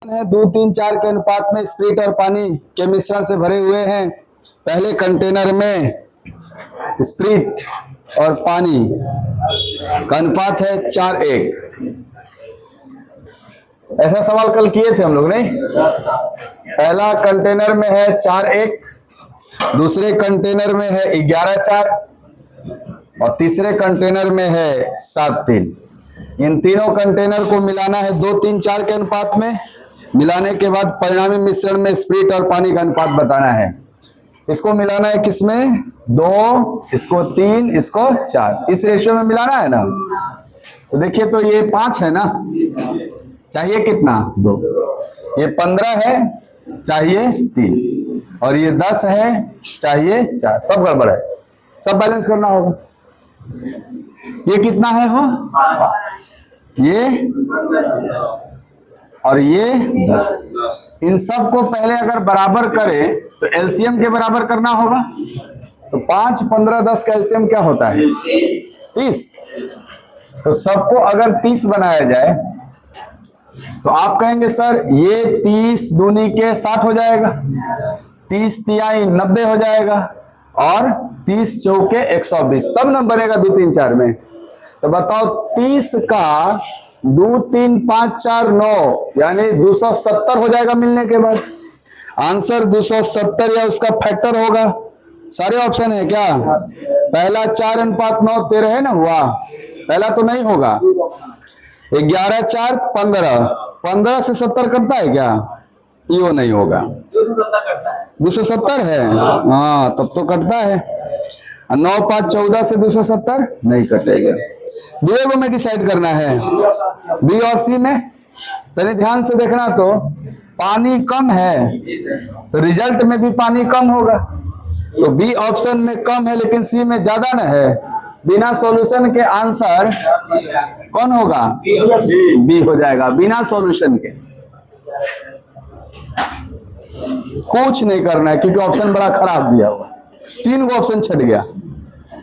है 2, 3, 4 के अनुपात में स्प्रिट और पानी के मिश्रण से भरे हुए हैं। पहले कंटेनर में स्प्रिट और पानी का अनुपात है 4:1। ऐसा सवाल कल किए थे हम लोग, नहीं? पहला कंटेनर में है 4:1, दूसरे कंटेनर में है 11:4 और तीसरे कंटेनर में है 7:3। इन तीनों कंटेनर को मिलाना है 2, 3, 4 के अनुपात में। मिलाने के बाद परिणामी मिश्रण में स्प्रिट और पानी का अनुपात बताना है। इसको मिलाना है किसमें? 2, इसको 3, इसको 4, इस रेशियो में मिलाना है ना। तो देखिए, तो ये 5 है ना, चाहिए कितना? 2। ये 15 है, चाहिए 3, और ये 10 है, चाहिए 4। सब गड़बड़ है, सब बैलेंस करना होगा। ये कितना है हो? ये और ये 10। इन सब को पहले अगर बराबर करें तो एलसीएम के बराबर करना होगा। तो 5, 15, 10 का एलसीएम क्या होता है? 30। तो सबको अगर 30 बनाया जाए तो आप कहेंगे सर ये 30 दूनी के 60 हो जाएगा, 30 तिहाई 90 हो जाएगा, और 30 चौके 120, तब न बनेगा 2, 3, 4 में। तो बताओ 30 का 2, 3, 5, 4, 9 यानी 270 हो जाएगा मिलने के बाद। आंसर 270 या उसका फैक्टर होगा। सारे ऑप्शन है क्या? पहला 4:9 13 है ना, हुआ? पहला तो नहीं होगा। 11, 4, 15, 15 से 70 कटता है क्या? यो नहीं होगा। 270 है, हाँ तब तो कटता है। 9, 5, 14 से 270 नहीं कटेगा। दो में डिसाइड करना है, बी और सी में। पहले ध्यान से देखना, तो पानी कम है तो रिजल्ट में भी पानी कम होगा। तो बी ऑप्शन में कम है लेकिन सी में ज्यादा न है। बिना सॉल्यूशन के आंसर कौन होगा? बी हो जाएगा, बिना सॉल्यूशन के। कुछ नहीं करना है क्योंकि ऑप्शन बड़ा खराब दिया हुआ। 3 गो ऑप्शन छट गया।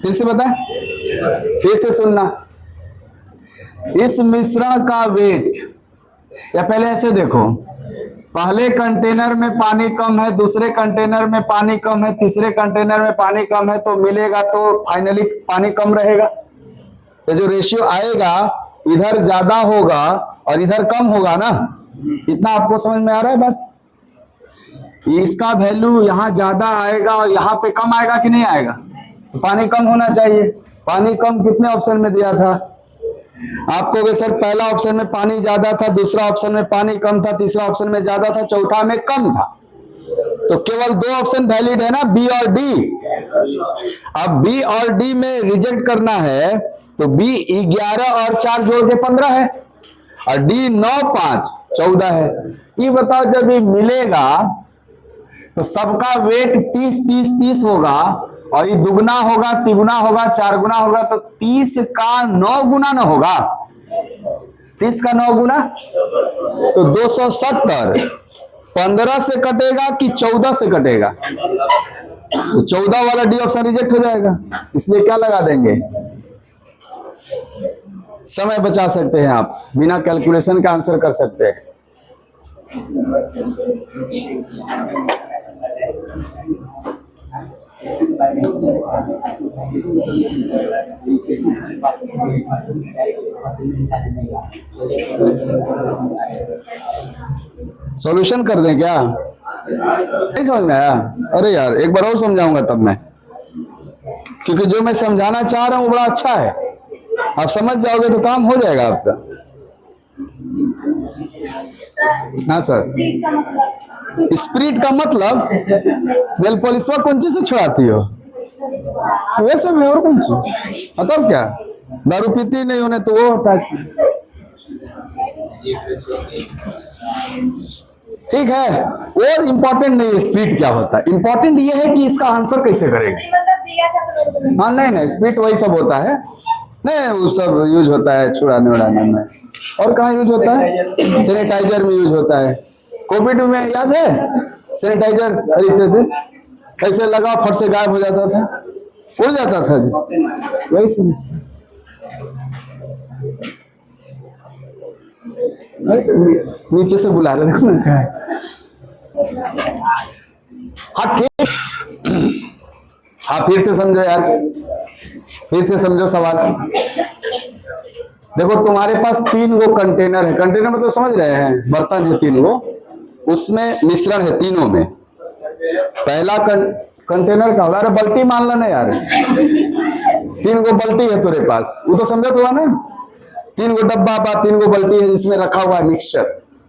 फिर से बता, फिर से सुनना। इस मिश्रण का वेट, या पहले ऐसे देखो, पहले कंटेनर में पानी कम है, दूसरे कंटेनर में पानी कम है, तीसरे कंटेनर में पानी कम है, तो मिलेगा तो फाइनली पानी कम रहेगा। तो जो रेशियो आएगा इधर ज्यादा होगा और इधर कम होगा ना। इतना आपको समझ में आ रहा है बात? इसका वैल्यू यहाँ ज्यादा आएगा और यहाँ पे कम आएगा कि नहीं आएगा? तो पानी कम होना चाहिए। पानी कम कितने ऑप्शन में दिया था आपको? सर पहला ऑप्शन में पानी ज्यादा था, दूसरा ऑप्शन में पानी कम था, तीसरा ऑप्शन में ज्यादा था, चौथा में कम था। तो केवल 2 ऑप्शन वैलिड है ना, बी और डी। अब बी और डी में रिजेक्ट करना है तो बी 11 और 4 जोड़ के 15 है, और डी 9, 5, 14 है। ये बताओ, जब ये मिलेगा तो सबका वेट 30, 30, 30 होगा, और ये दुगना होगा, तिगुना होगा, 4 गुना होगा, तो 30 का 9 गुना न होगा? 30 का 9 गुना तो 270। 15 से कटेगा कि 14 से कटेगा? तो 14 वाला डी ऑप्शन रिजेक्ट हो जाएगा। इसलिए क्या लगा देंगे? समय बचा सकते हैं आप, बिना कैलकुलेशन का आंसर कर सकते हैं। सॉल्यूशन कर दें क्या? नहीं समझ में आया? अरे यार एक बार और समझाऊंगा तब मैं, क्योंकि जो मैं समझाना चाह रहा हूं वो बड़ा अच्छा है। आप समझ जाओगे तो काम हो जाएगा आपका। हाँ सर, स्प्रिट का मतलब नेल पॉलिशवा कौन चीज से छुड़ाती हो? वैसे में और कौन चीज? मतलब क्या, दारू पीती नहीं होने तो वो होता है। ठीक है, वो इम्पोर्टेंट नहीं है स्प्रिट क्या होता है। इम्पोर्टेंट ये है कि इसका आंसर कैसे करेंगे। हाँ नहीं, स्प्रिट वही सब होता है, नहीं वो सब यूज होता है छुड़ाने उड़ाने में। और कहाँ यूज होता है? सैनिटाइजर में यूज होता है। कोविड में याद है सैनिटाइजर खरीदते थे, कैसे लगा फट से गायब हो जाता था, उड़ जाता था जी। वही समझ नीचे से बुला रहे, देखो ना क्या है। हाँ ठीक, हाँ फिर से समझो यार, फिर से समझो सवाल। देखो तुम्हारे पास 3 गो कंटेनर है, कंटेनर मतलब समझ रहे हैं, बर्तन है 3 गो, उसमें मिश्रण है तीनों में। पहला कंटेनर का होगा, अरे बल्टी मान लो ना यार, 3 गो बल्टी है तेरे पास, वो तो समझत हुआ ना, 3 गो डब्बा बा, 3 गो बल्टी है जिसमें रखा हुआ है मिक्सचर।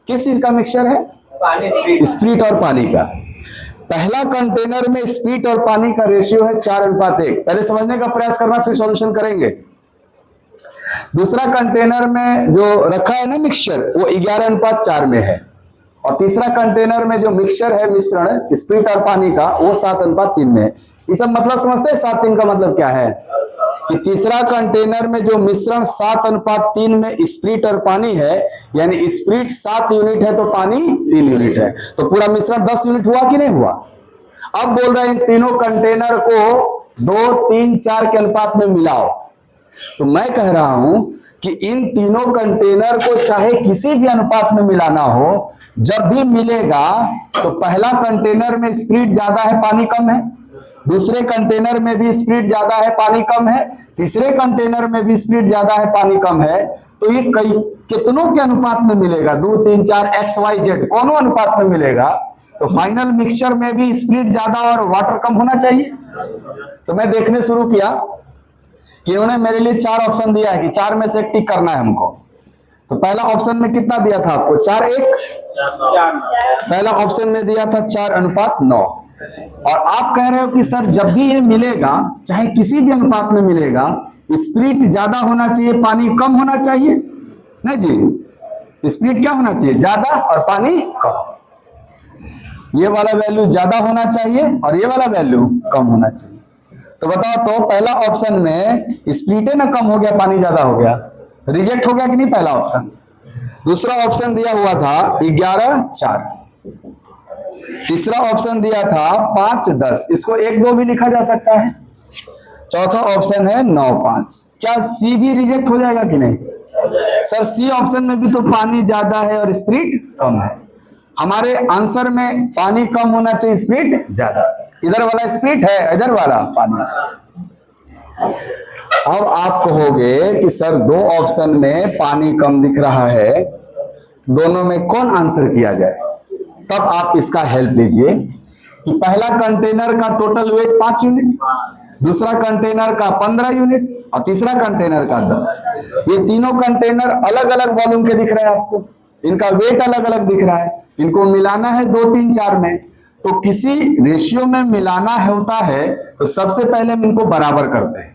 किस चीज का मिक्सचर है? पानी, स्प्रिट और पानी का। पहला कंटेनर में स्प्रिट और पानी का रेशियो है 4:1। पहले समझने का प्रयास करना, फिर सॉल्यूशन करेंगे। दूसरा कंटेनर में जो रखा है ना मिक्सचर, वो 11:4 में है। और तीसरा कंटेनर में जो मिक्सचर है, मिश्रण स्प्रिट और पानी का, वो 7:3 में है। ये सब मतलब समझते हैं? 7:3 का मतलब क्या है कि तीसरा कंटेनर में जो मिश्रण 7:3 में स्प्रिट और पानी है, यानी स्प्रिट 7 यूनिट है तो पानी 3 यूनिट है, तो पूरा मिश्रण 10 यूनिट हुआ कि नहीं हुआ? अब बोल रहे हैं इन तीनों कंटेनर को 2, 3, 4 के अनुपात में मिलाओ। तो मैं कह रहा हूं कि इन तीनों कंटेनर को चाहे किसी भी अनुपात में मिलाना हो, जब भी मिलेगा तो पहला कंटेनर में स्प्रिट ज्यादा है, पानी कम है, दूसरे कंटेनर में भी स्प्रिट ज्यादा है, पानी कम है, तीसरे कंटेनर में भी स्प्रिट ज्यादा है, पानी कम है, तो ये कितनों के अनुपात में मिलेगा? 2, 3, 4 XYZ कौनों अनुपात में मिलेगा? तो फाइनल मिक्सचर में भी स्प्रिट ज्यादा और वाटर कम होना चाहिए। तो मैं देखने शुरू किया कि इन्होंने मेरे लिए 4 ऑप्शन दिया है कि 4 में से एक टिक करना है हमको। तो पहला ऑप्शन में कितना दिया था आपको? 4:1। पहला ऑप्शन में दिया था 4:9। और आप कह रहे हो कि सर जब भी ये मिलेगा, चाहे किसी भी अनुपात में मिलेगा, स्प्रिट ज्यादा होना चाहिए, पानी कम होना चाहिए। नहीं जी, स्प्रिट क्या होना चाहिए? ज्यादा और पानी कम। ये वाला वैल्यू ज्यादा होना चाहिए और ये वाला वैल्यू कम होना चाहिए। तो बताओ, तो पहला ऑप्शन में स्प्लिटे ना कम हो गया, पानी ज्यादा हो गया, रिजेक्ट हो गया कि नहीं पहला ऑप्शन? दूसरा ऑप्शन दिया हुआ था 11:4। तीसरा ऑप्शन दिया था 5:10, इसको 1-2 भी लिखा जा सकता है। चौथा ऑप्शन है 9:5। क्या सी भी रिजेक्ट हो जाएगा कि नहीं? सर सी ऑप्शन में भी तो पानी ज्यादा है और स्प्रिट कम है। हमारे आंसर में पानी कम होना चाहिए, स्प्रिट ज्यादा। इधर वाला स्प्रिट है, इधर वाला पानी। अब आप कहोगे कि सर 2 ऑप्शन में पानी कम दिख रहा है, दोनों में कौन आंसर किया जाए? तब आप इसका हेल्प लीजिए कि पहला कंटेनर का टोटल वेट 5 यूनिट, दूसरा कंटेनर का 15 यूनिट और तीसरा कंटेनर का 10। ये तीनों कंटेनर अलग अलग वॉल्यूम के दिख रहे हैं आपको, इनका वेट अलग अलग दिख रहा है, इनको मिलाना है 2, 3, 4 में। तो किसी रेशियो में मिलाना होता है तो सबसे पहले हम इनको बराबर करते हैं।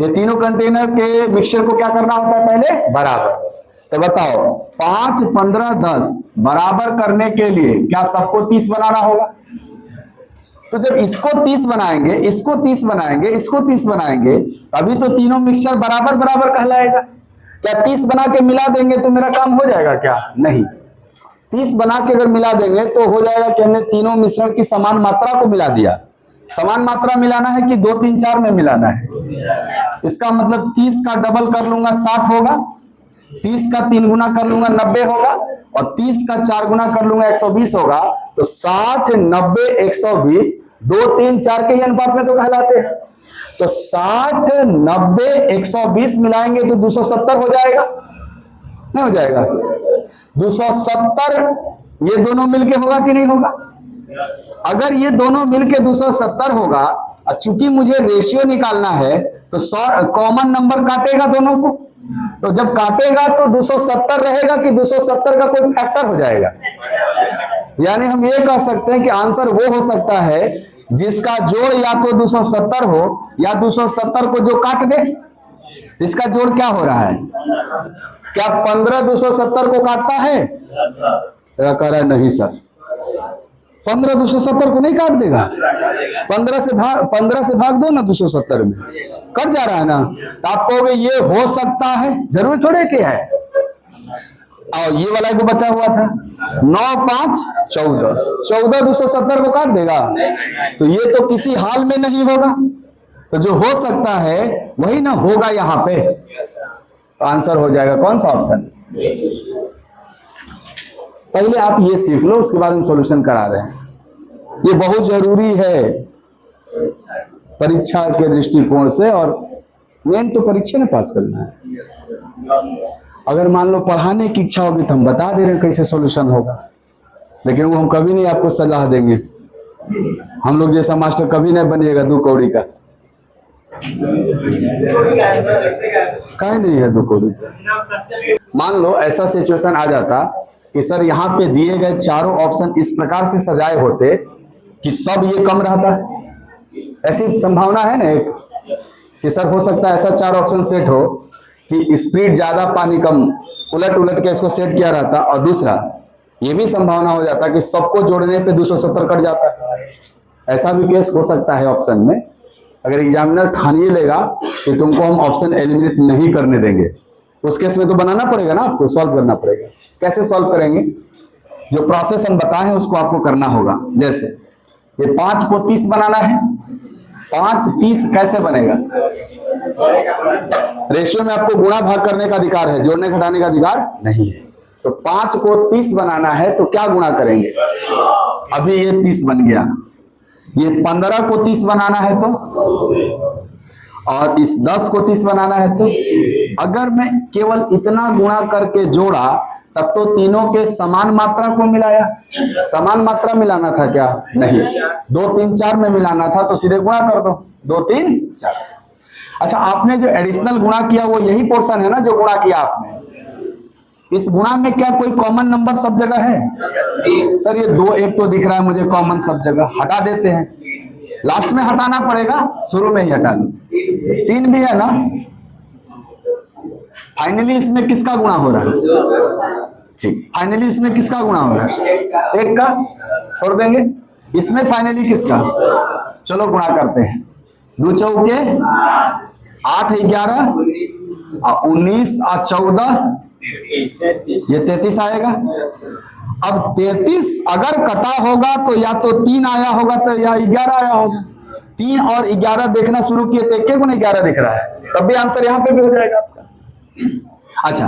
ये तीनों कंटेनर के मिक्सचर को क्या करना होता है? पहले बराबर। तो बताओ, 5, 15, 10 बराबर करने के लिए क्या सबको 30 बनाना होगा? तो जब इसको 30 बनाएंगे, इसको 30 बनाएंगे, इसको 30 बनाएंगे, अभी तो तीनों मिक्सचर बराबर बराबर कहलाएगा। क्या 30 बना के मिला देंगे तो मेरा काम हो जाएगा क्या? नहीं। 30 बना के अगर मिला देंगे तो हो जाएगा कि हमने तीनों मिश्रण की समान मात्रा को मिला दिया। समान मात्रा मिलाना है कि 2, 3, 4 में मिलाना है? इसका मतलब 30 का डबल कर लूंगा 60 होगा, 30 का 3 गुना कर लूंगा 90 होगा, और 30 का 4 गुना कर लूंगा 120 होगा। तो 60, 90, 120 2, 3, 4 के ही अनुपात में तो कहलाते हैं। तो 60, 90, 120 मिलाएंगे तो 270 हो जाएगा, नहीं हो जाएगा? 270 ये दोनों मिलके होगा कि नहीं होगा? अगर ये दोनों मिलके 270 होगा, और चूंकि मुझे रेशियो निकालना है तो कॉमन नंबर काटेगा दोनों को, तो जब काटेगा तो 270 रहेगा कि 270 का कोई फैक्टर हो जाएगा। यानी हम ये कह सकते हैं कि आंसर वो हो सकता है जिसका जोड़ या तो 270 हो या 270 को जो काट दे। इसका जोड़ क्या हो रहा है? क्या 15 270 को काटता है? कह रहा है नहीं सर, 15 270 को नहीं काट देगा। 15 से भाग दो ना 270 में, कट जा रहा है ना। तो आप कहोगे ये हो सकता है, जरूर थोड़े कि है। और ये वाला जो बचा हुआ था 9, 5, 14, 14 270 को काट देगा, तो ये तो किसी हाल में नहीं होगा। तो जो हो सकता है वही ना होगा यहाँ पे, आंसर हो जाएगा कौन सा ऑप्शन? पहले आप ये सीख लो, उसके बाद हम सॉल्यूशन करा रहे हैं। ये बहुत जरूरी है परीक्षा के दृष्टिकोण से, और मेन तो परीक्षा में पास करना है। अगर मान लो पढ़ाने की इच्छा होगी तो हम बता दे रहे हैं कैसे सॉल्यूशन होगा, लेकिन वो हम कभी नहीं आपको सलाह देंगे। हम लोग जैसा मास्टर कभी नहीं बनिएगा 2 कौड़ी का। कहीं नहीं है 2 कौड़ी का। मान लो ऐसा सिचुएशन आ जाता कि सर यहाँ पे दिए गए चारों ऑप्शन इस प्रकार से सजाए होते कि सब ये कम रहता। ऐसी संभावना है ना एक कि सर हो सकता है ऐसा 4 ऑप्शन सेट हो कि स्पीड ज्यादा पानी कम, उलट उलट के इसको सेट किया रहता। और दूसरा ये भी संभावना हो जाता कि सबको जोड़ने पे 270 कट जाता है। ऐसा भी केस हो सकता है ऑप्शन में। अगर एग्जामिनर ठान ही लेगा कि तुमको हम ऑप्शन एलिमिनेट नहीं करने देंगे, उस केस में तो बनाना पड़ेगा ना, आपको सॉल्व करना पड़ेगा। कैसे सॉल्व करेंगे? जो प्रोसेस हम बताए हैं उसको आपको करना होगा। जैसे ये 5 को 30 बनाना है, 5 30 कैसे बनेगा? रेशियो में आपको गुणा भाग करने का अधिकार है, जोड़ने घटाने का अधिकार नहीं है। तो 5 को 30 बनाना है तो क्या गुणा करेंगे? अभी ये 30 बन गया, ये 15 को 30 बनाना है तो, और इस 10 को 30 बनाना है तो। अगर मैं केवल इतना गुणा करके जोड़ा तब तो तीनों के समान मात्रा को मिलाया। समान मात्रा मिलाना था क्या? नहीं, 2 3 4 में मिलाना था, तो सीधे गुणा कर दो, 2 3 4। अच्छा, आपने जो एडिशनल गुणा किया वो यही पोर्शन है ना जो गुणा किया आपने। इस गुणा में क्या कोई कॉमन नंबर सब जगह है? सर ये 2 1 तो दिख रहा है मुझे कॉमन सब जगह, हटा देते हैं। लास्ट में हटाना पड़ेगा, शुरू में ही हटा दो। 3 भी है ना। फाइनली इसमें किसका गुणा हो रहा है? ठीक, फाइनली इसमें किसका गुणा हो रहा है? 1 का, छोड़ देंगे। इसमें फाइनली किसका? चलो गुणा करते हैं। 2 चौके 8 11 और 19 और 14, ये 33 आएगा। अब 33 अगर कटा होगा तो या तो 3 आया होगा तो या 11 आया होगा। 3 और 11 देखना शुरू किए तो एक को 11 दिख रहा है, तब भी आंसर यहाँ पे भी हो जाएगा आपका। अच्छा,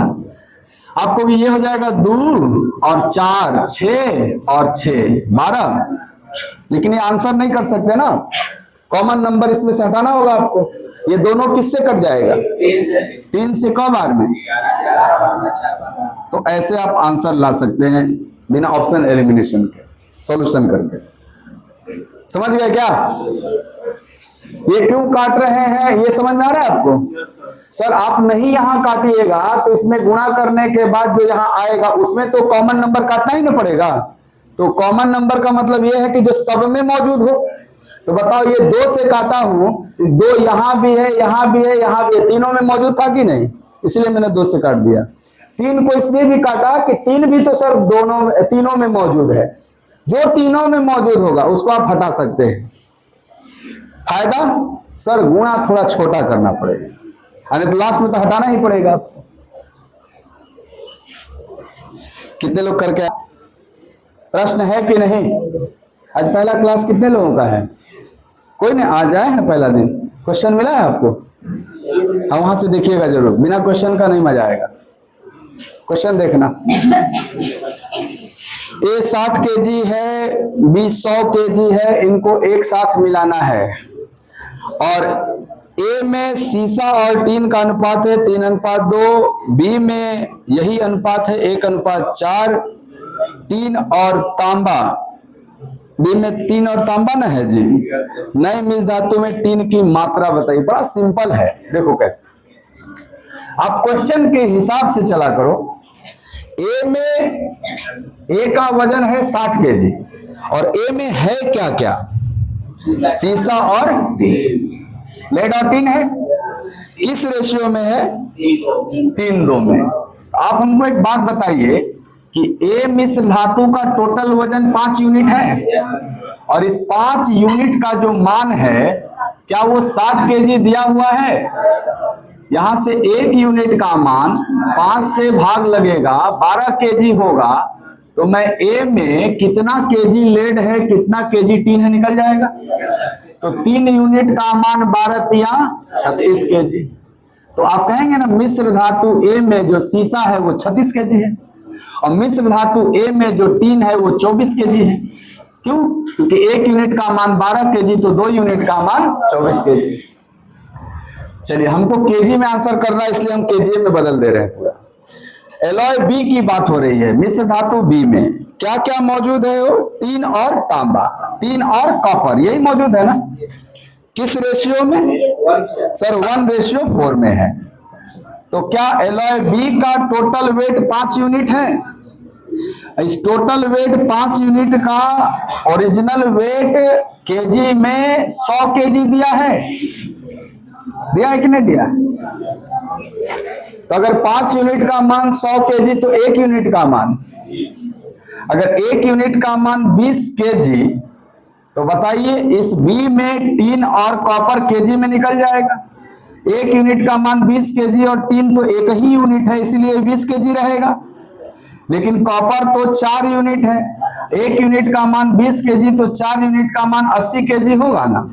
आपको भी ये हो जाएगा 2 और 4 6 और 6 12, लेकिन ये आंसर नहीं कर सकते ना, कॉमन नंबर इसमें से हटाना होगा आपको। ये दोनों किससे कट जाएगा? 3 से। कब बार में? तो ऐसे आप आंसर ला सकते हैं बिना ऑप्शन एलिमिनेशन के, सॉल्यूशन करके। समझ गए क्या? ये क्यों काट रहे हैं ये समझ में आ रहा है आपको? सर आप नहीं यहाँ काटिएगा तो इसमें गुणा करने के बाद जो यहाँ आएगा उसमें तो कॉमन नंबर काटना ही ना पड़ेगा। तो कॉमन नंबर का मतलब ये है कि जो सब में मौजूद हो। तो बताओ, ये 2 से काटा हूं, 2 यहाँ भी है, यहाँ भी है, यहाँ भी है, तीनों में मौजूद था कि नहीं? इसलिए मैंने 2 से काट दिया। 3 को इसलिए भी काटा कि 3 भी तो सर तीनों में मौजूद है। जो तीनों में मौजूद होगा उसको आप हटा सकते हैं। फायदा सर गुणा थोड़ा छोटा करना पड़ेगा, अरे तो लास्ट में तो हटाना ही पड़ेगा आपको। कितने लोग करके प्रश्न है कि नहीं? आज पहला क्लास कितने लोगों का है? कोई नहीं, आ जाए ना पहला दिन। क्वेश्चन मिला है आपको? हाँ, वहां से देखिएगा जरूर, बिना क्वेश्चन का नहीं मजा आएगा। क्वेश्चन देखना। ए 60 kg है, बी 100 kg है, इनको एक साथ मिलाना है। और ए में सीसा और टीन का अनुपात है 3:2, बी में यही अनुपात है 1:4, टीन और तांबा, बी में टीन और तांबा ना है जी। नई मिश्र धातु में टीन की मात्रा बताइए। बड़ा सिंपल है, देखो कैसे आप क्वेश्चन के हिसाब से चला करो। ए में ए का वजन है 60 kg और ए में है क्या क्या? सीसा और टीन, लेड और टीन है। इस रेशियो में है 3:2 में। आप हमको एक बात बताइए कि ए मिश्र धातु का टोटल वजन 5 यूनिट है और इस 5 यूनिट का जो मान है क्या वो 60 kg दिया हुआ है? यहां से 1 यूनिट का मान 5 से भाग लगेगा, 12 kg होगा। तो मैं ए में कितना केजी लेड है, कितना केजी टीन है निकल जाएगा। तो 3 यूनिट का मान 12 या 36 kg। तो आप कहेंगे ना मिश्र धातु ए में जो सीसा है वो 36 kg है और मिश्र धातु ए में जो टीन है वो 24 केजी है। क्यों? क्योंकि 1 यूनिट का मान 12 केजी, तो 2 यूनिट का मान 24 केजी। चलिए, हमको केजी में आंसर करना है, इसलिए हम केजी में बदल दे रहे हैं पूरा। एलॉय बी की बात हो रही है। मिश्र धातु बी में क्या क्या मौजूद है? वो टीन और तांबा, टीन और कॉपर, यही मौजूद है ना। किस रेशियो में? सर 1:4 में है। तो क्या एलॉय बी का टोटल वेट 5 यूनिट है? इस टोटल वेट 5 यूनिट का ओरिजिनल वेट केजी में 100 केजी दिया है कि नहीं दिया? तो अगर 5 यूनिट का मान 100 केजी, तो 1 यूनिट का मान, अगर 1 यूनिट का मान 20 केजी, तो बताइए इस बी में टीन और कॉपर केजी में निकल जाएगा। 1 यूनिट का मान 20 केजी और टीन तो एक ही यूनिट है, इसीलिए 20 केजी रहेगा। लेकिन कॉपर तो 4 यूनिट है, 1 यूनिट का मान 20 केजी, तो 4 यूनिट का मान 80 केजी होगा ना।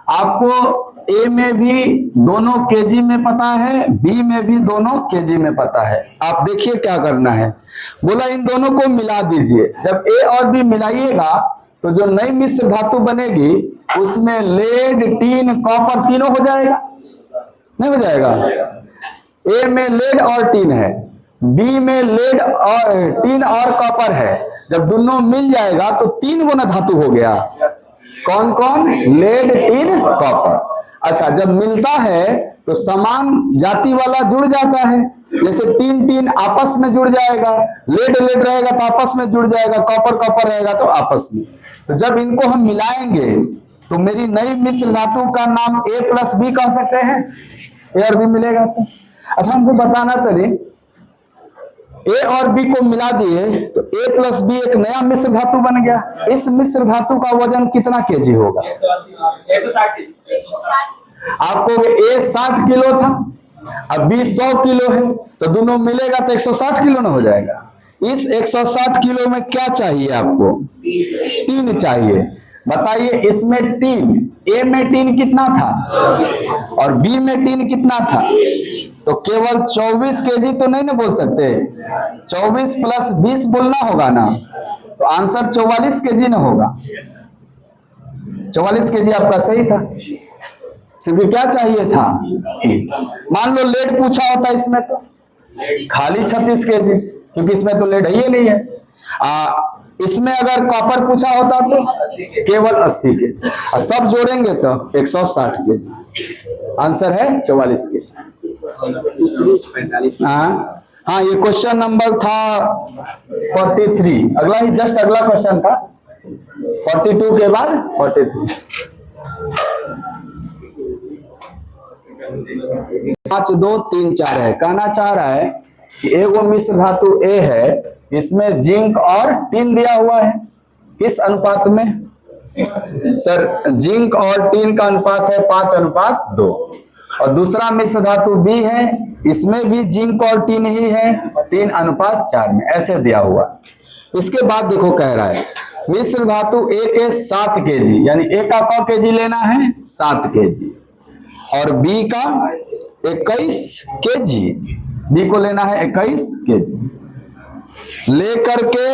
आपको ए में भी दोनों केजी में पता है, बी में भी दोनों केजी में पता है। आप देखिए क्या करना है। बोला इन दोनों को मिला दीजिए। जब ए और बी मिलाइएगा तो जो नई मिश्र धातु बनेगी उसमें लेड, टीन, कॉपर तीनों हो जाएगा, नहीं हो जाएगा? ए में लेड और टीन है, बी में लेड और टीन और कॉपर है। जब दोनों मिल जाएगा तो 3 गुना धातु हो गया। कौन कौन? Lead, tin, copper. अच्छा, जब मिलता है तो समान जाति वाला जुड़ जाता है। जैसे टीन टीन आपस में जुड़ जाएगा, लेड लेड रहेगा तो आपस में जुड़ जाएगा, कॉपर कॉपर रहेगा तो आपस में। तो जब इनको हम मिलाएंगे तो मेरी नई मिश्र धातु का नाम A प्लस बी कह सकते हैं। ए और बी मिलेगा तो। अच्छा, हमको बताना तरी ए और बी को मिला दिए तो A प्लस बी एक नया मिश्र धातु बन गया। इस मिश्र धातु का वजन कितना केजी होगा? 160। आपको A 60 किलो था, अब B 100 किलो है, तो दोनों मिलेगा तो 160 किलो ना हो जाएगा। इस 160 किलो में क्या चाहिए आपको? टीन चाहिए। बताइए, इसमें टीन, A में टीन कितना था और B में टीन कितना था? तो केवल 24 केजी तो नहीं ना बोल सकते, 24 प्लस 20 बोलना होगा ना। तो आंसर 44 केजी ना होगा। 44 केजी आपका सही था, क्योंकि क्या चाहिए था? मान लो लेड पूछा होता इसमें तो खाली 36 केजी, क्योंकि इसमें तो लेड है ही नहीं है। इसमें अगर कॉपर पूछा होता तो केवल 80 केजी, और सब जोड़ेंगे तो 160 केजी। आंसर है 44 केजी। हाँ, ये क्वेश्चन नंबर था 43। अगला ही जस्ट अगला क्वेश्चन था 42 के बाद 43। 5 2 3 4 है। कहना चाह रहा है कि एगो मिश्र धातु ए है, इसमें जिंक और टीन दिया हुआ है। किस अनुपात में? सर जिंक और टीन का अनुपात है 5:2। और दूसरा मिश्र धातु बी है, इसमें भी जिंक और टीन ही है 3:4 में, ऐसे दिया हुआ। इसके बाद देखो कह रहा है मिश्र धातु ए के 7 केजी, यानी ए का क केजी लेना है 7 केजी, और बी का 21 केजी, बी को लेना है 21 केजी। लेकर के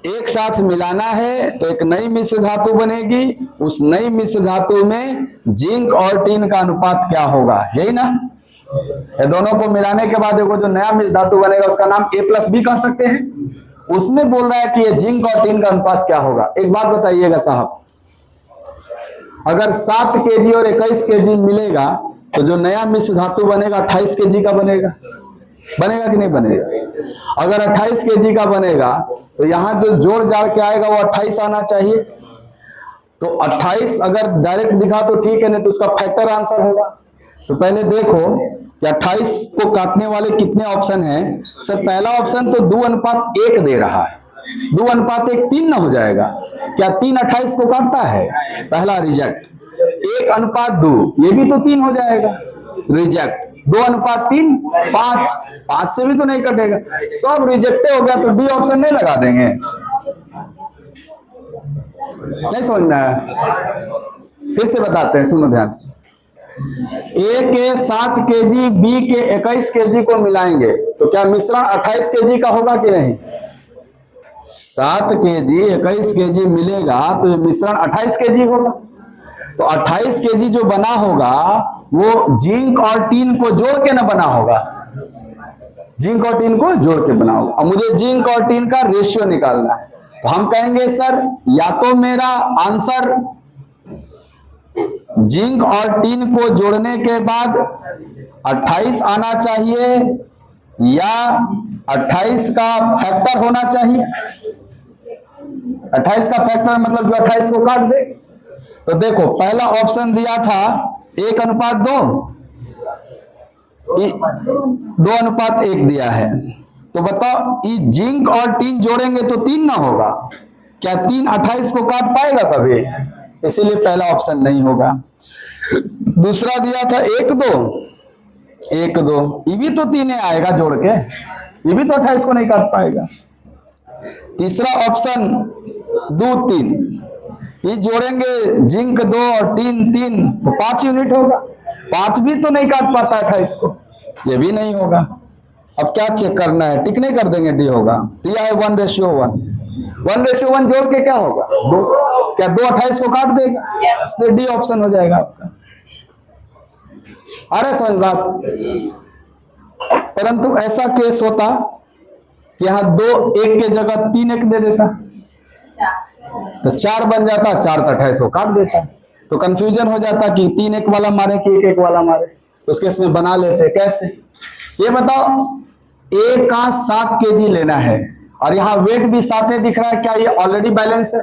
एक साथ मिलाना है तो एक नई मिश्र धातु बनेगी। उस नई मिश्र धातु में जिंक और टीन का अनुपात क्या होगा? यही ना। ये दोनों को मिलाने के बाद देखो जो नया मिश्र धातु बनेगा उसका नाम A प्लस बी कह सकते हैं। उसमें बोल रहा है कि ये जिंक और टीन का अनुपात क्या होगा। एक बात बताइएगा साहब, अगर 7 केजी और 21 केजी मिलेगा तो जो नया मिश्र धातु बनेगा 28 केजी का बनेगा। बनेगा कि नहीं बनेगा? अगर 28 केजी का बनेगा तो यहाँ जो जोड़ जाड़ के आएगा वो 28 आना चाहिए। तो 28 अगर डायरेक्ट दिखा तो ठीक है, नहीं तो उसका फैक्टर आंसर होगा। तो पहले देखो कि 28 को काटने वाले कितने ऑप्शन हैं। सर पहला ऑप्शन तो 2:1 दे रहा है, 2:1 3 ना हो जाएगा क्या? 3 28 को काटता है, पहला रिजेक्ट। 1:2 ये भी तो 3 हो जाएगा, रिजेक्ट। 2:3 5 से भी तो नहीं कटेगा, सब रिजेक्ट हो गया। तो डी ऑप्शन नहीं लगा देंगे? नहीं समझना है? फिर से बताते हैं, सुनो ध्यान से। ए के 7 केजी, बी के 21 केजी को मिलाएंगे तो क्या मिश्रण 28 केजी का होगा कि नहीं? 7 kg 21 kg मिलेगा तो ये मिश्रण 28 kg होगा। तो 28 kg जो बना होगा वो जिंक और टीन को जोड़ के ना बना होगा, जिंक और टीन को जोड़ के बना होगा। और मुझे जिंक और टीन का रेशियो निकालना है, तो हम कहेंगे सर या तो मेरा आंसर जिंक और टीन को जोड़ने के बाद 28 आना चाहिए या 28 का फैक्टर होना चाहिए। 28 का फैक्टर मतलब जो 28 को काट दे। तो देखो पहला ऑप्शन दिया था 1:2, 2:1 दिया है। तो बताओ ये जिंक और टीन जोड़ेंगे तो 3 ना होगा क्या? 3 28 को काट पाएगा कभी? इसीलिए पहला ऑप्शन नहीं होगा। दूसरा दिया था 1:2, 1:2 ये भी तो 3 आएगा जोड़ के, ये भी तो 28 को नहीं काट पाएगा। तीसरा ऑप्शन 2-3 ये जोड़ेंगे जिंक 2 और टीन 3 तो 5 यूनिट होगा, 5 भी तो नहीं काट पाता 28 को, ये भी नहीं होगा। अब क्या चेक करना है? टिक नहीं कर देंगे, डी होगा। दिया है 1:1, 1:1 जोड़ के क्या होगा? 2। क्या 2 28 को काट देगा? इसलिए डी ऑप्शन हो जाएगा आपका। अरे समझ बात। परंतु ऐसा केस होता कि यहाँ 2 1 के जगह 3 1 दे देता तो 4 बन जाता, 4 तो 28 को काट देता। तो कंफ्यूजन हो जाता कि 3 1 वाला मारे कि 1 1 वाला मारे। तो उसके इसमें बना लेते। कैसे ये बताओ? ए का 7 kg लेना है और यहाँ वेट भी 7 दिख रहा है, क्या ये ऑलरेडी बैलेंस है?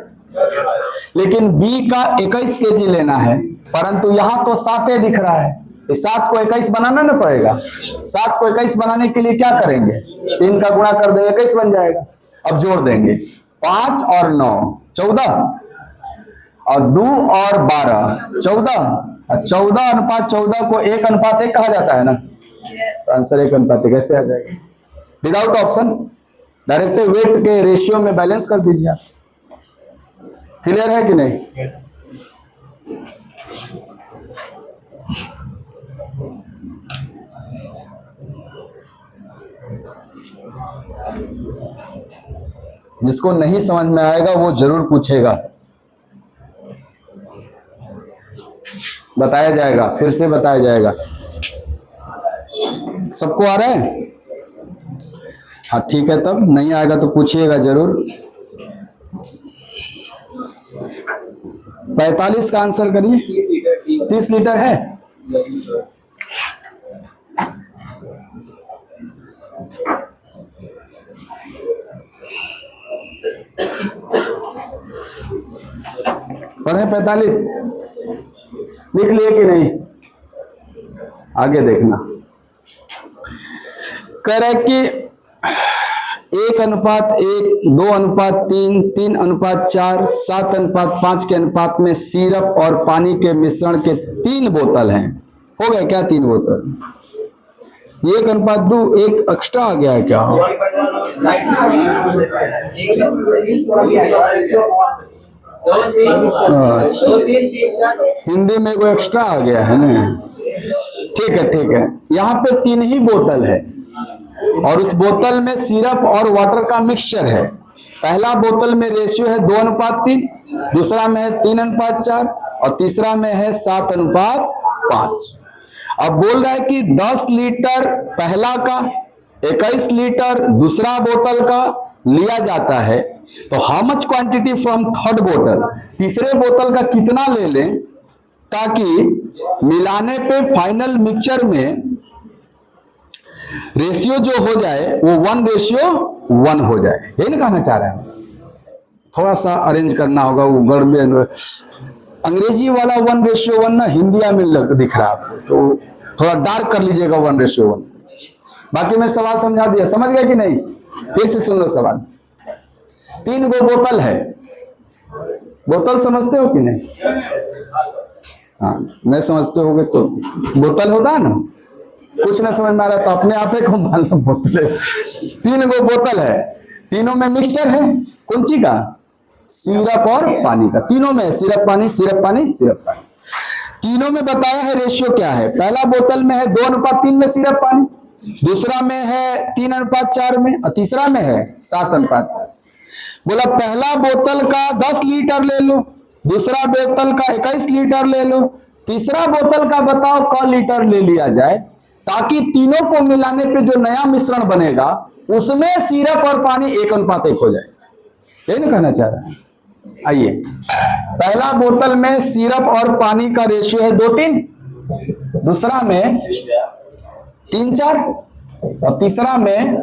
लेकिन बी का 21 kg लेना है, परंतु यहाँ तो 7 दिख रहा है। इस 7 को 21 बनाना ना पड़ेगा। 7 को 21 बनाने के लिए क्या करेंगे? 3 का गुणा कर देंगे, 21 बन जाएगा। अब जोड़ देंगे 5 और 9 14 और 2 और 12 14 और 14:14 को 1:1 कहा जाता है ना, तो आंसर 1:1 कैसे आ जाएगा? विदाउट ऑप्शन डायरेक्ट वेट के रेशियो में बैलेंस कर दीजिए आप। क्लियर है कि नहीं? जिसको नहीं समझ में आएगा वो जरूर पूछेगा, बताया जाएगा, फिर से बताया जाएगा। सबको आ रहा है? हाँ ठीक है, तब नहीं आएगा तो पूछिएगा जरूर। 45 का आंसर करिए। 30 लीटर है। पढ़े 45? लिख लिए कि नहीं? आगे देखना। कह रहे कि 1:1, 2:3, 3:4, 7:5 के अनुपात में सिरप और पानी के मिश्रण के 3 बोतल हैं। हो गए क्या 3 बोतल? 1:2, 1 एक्स्ट्रा आ गया है क्या? हिंदी में कोई एक्स्ट्रा आ गया है ना। ठीक है ठीक है। यहाँ पे 3 ही बोतल है और उस बोतल में सिरप और वाटर का मिक्सचर है। पहला बोतल में रेशियो है 2:3, दूसरा में है 3:4 और तीसरा में है 7:5। अब बोल रहा है कि 10 लीटर पहला का, 21 लीटर दूसरा बोतल का लिया जाता है, तो how much quantity from third बोतल? तीसरे बोतल का कितना ले लें ताकि मिलाने पे फाइनल मिक्सचर में रेशियो जो हो जाए वो 1:1 हो जाए। यही ना कहना चाह रहे हैं? थोड़ा सा अरेंज करना होगा। वो गढ़ में अंग्रेजी वाला 1:1 ना हिंदिया में दिख रहा है आपको, तो थोड़ा डार्क कर लीजिएगा 1:1। बाकी मैं सवाल समझा दिया, समझ गए कि नहीं? फिर से सुन लो सवाल। 3 गो बोतल है। बोतल समझते हो कि नहीं? हाँ नहीं समझते होगे तो बोतल होता है ना, कुछ ना समझ में आ रहा तो अपने आप को मालूम बोतल है। 3 गो बोतल है, तीनों में मिक्सचर है। कौन सी का? सिरप और पानी का। तीनों में सिरप पानी, सिरप पानी, सिरप पानी। तीनों में बताया है रेशियो क्या है। पहला बोतल में है 2:3 में सिरप पानी, दूसरा में है 3:4 में और तीसरा में है 7:5। बोला पहला बोतल का 10 लीटर ले लो, दूसरा बोतल का 21 लीटर ले लो, तीसरा बोतल का बताओ क लीटर ले लिया जाए, ताकि तीनों को मिलाने पे जो नया मिश्रण बनेगा उसमें सिरप और पानी 1:1 हो जाए। यही ना कहना चाह रहा है। आइए, पहला बोतल में सिरप और पानी का रेशियो है 2:3, दूसरा में 3:4 और तीसरा में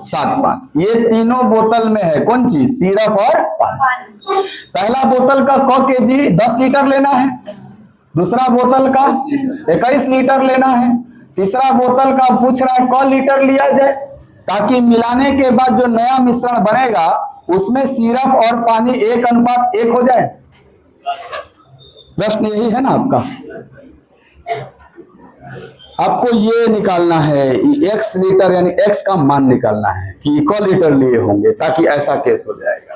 7:5। ये तीनों बोतल में है कौन चीज? सिरप और पानी। पहला बोतल का क केजी 10 लीटर लेना है, दूसरा बोतल का 21 लीटर लेना है, तीसरा बोतल का पूछ रहा है क लीटर लिया जाए, ताकि मिलाने के बाद जो नया मिश्रण बनेगा उसमें सिरप और पानी 1:1 हो जाए। प्रश्न यही है ना आपका? आपको ये निकालना है x लीटर, यानी x का मान निकालना है कि क लीटर लिए होंगे, ताकि ऐसा केस हो जाएगा।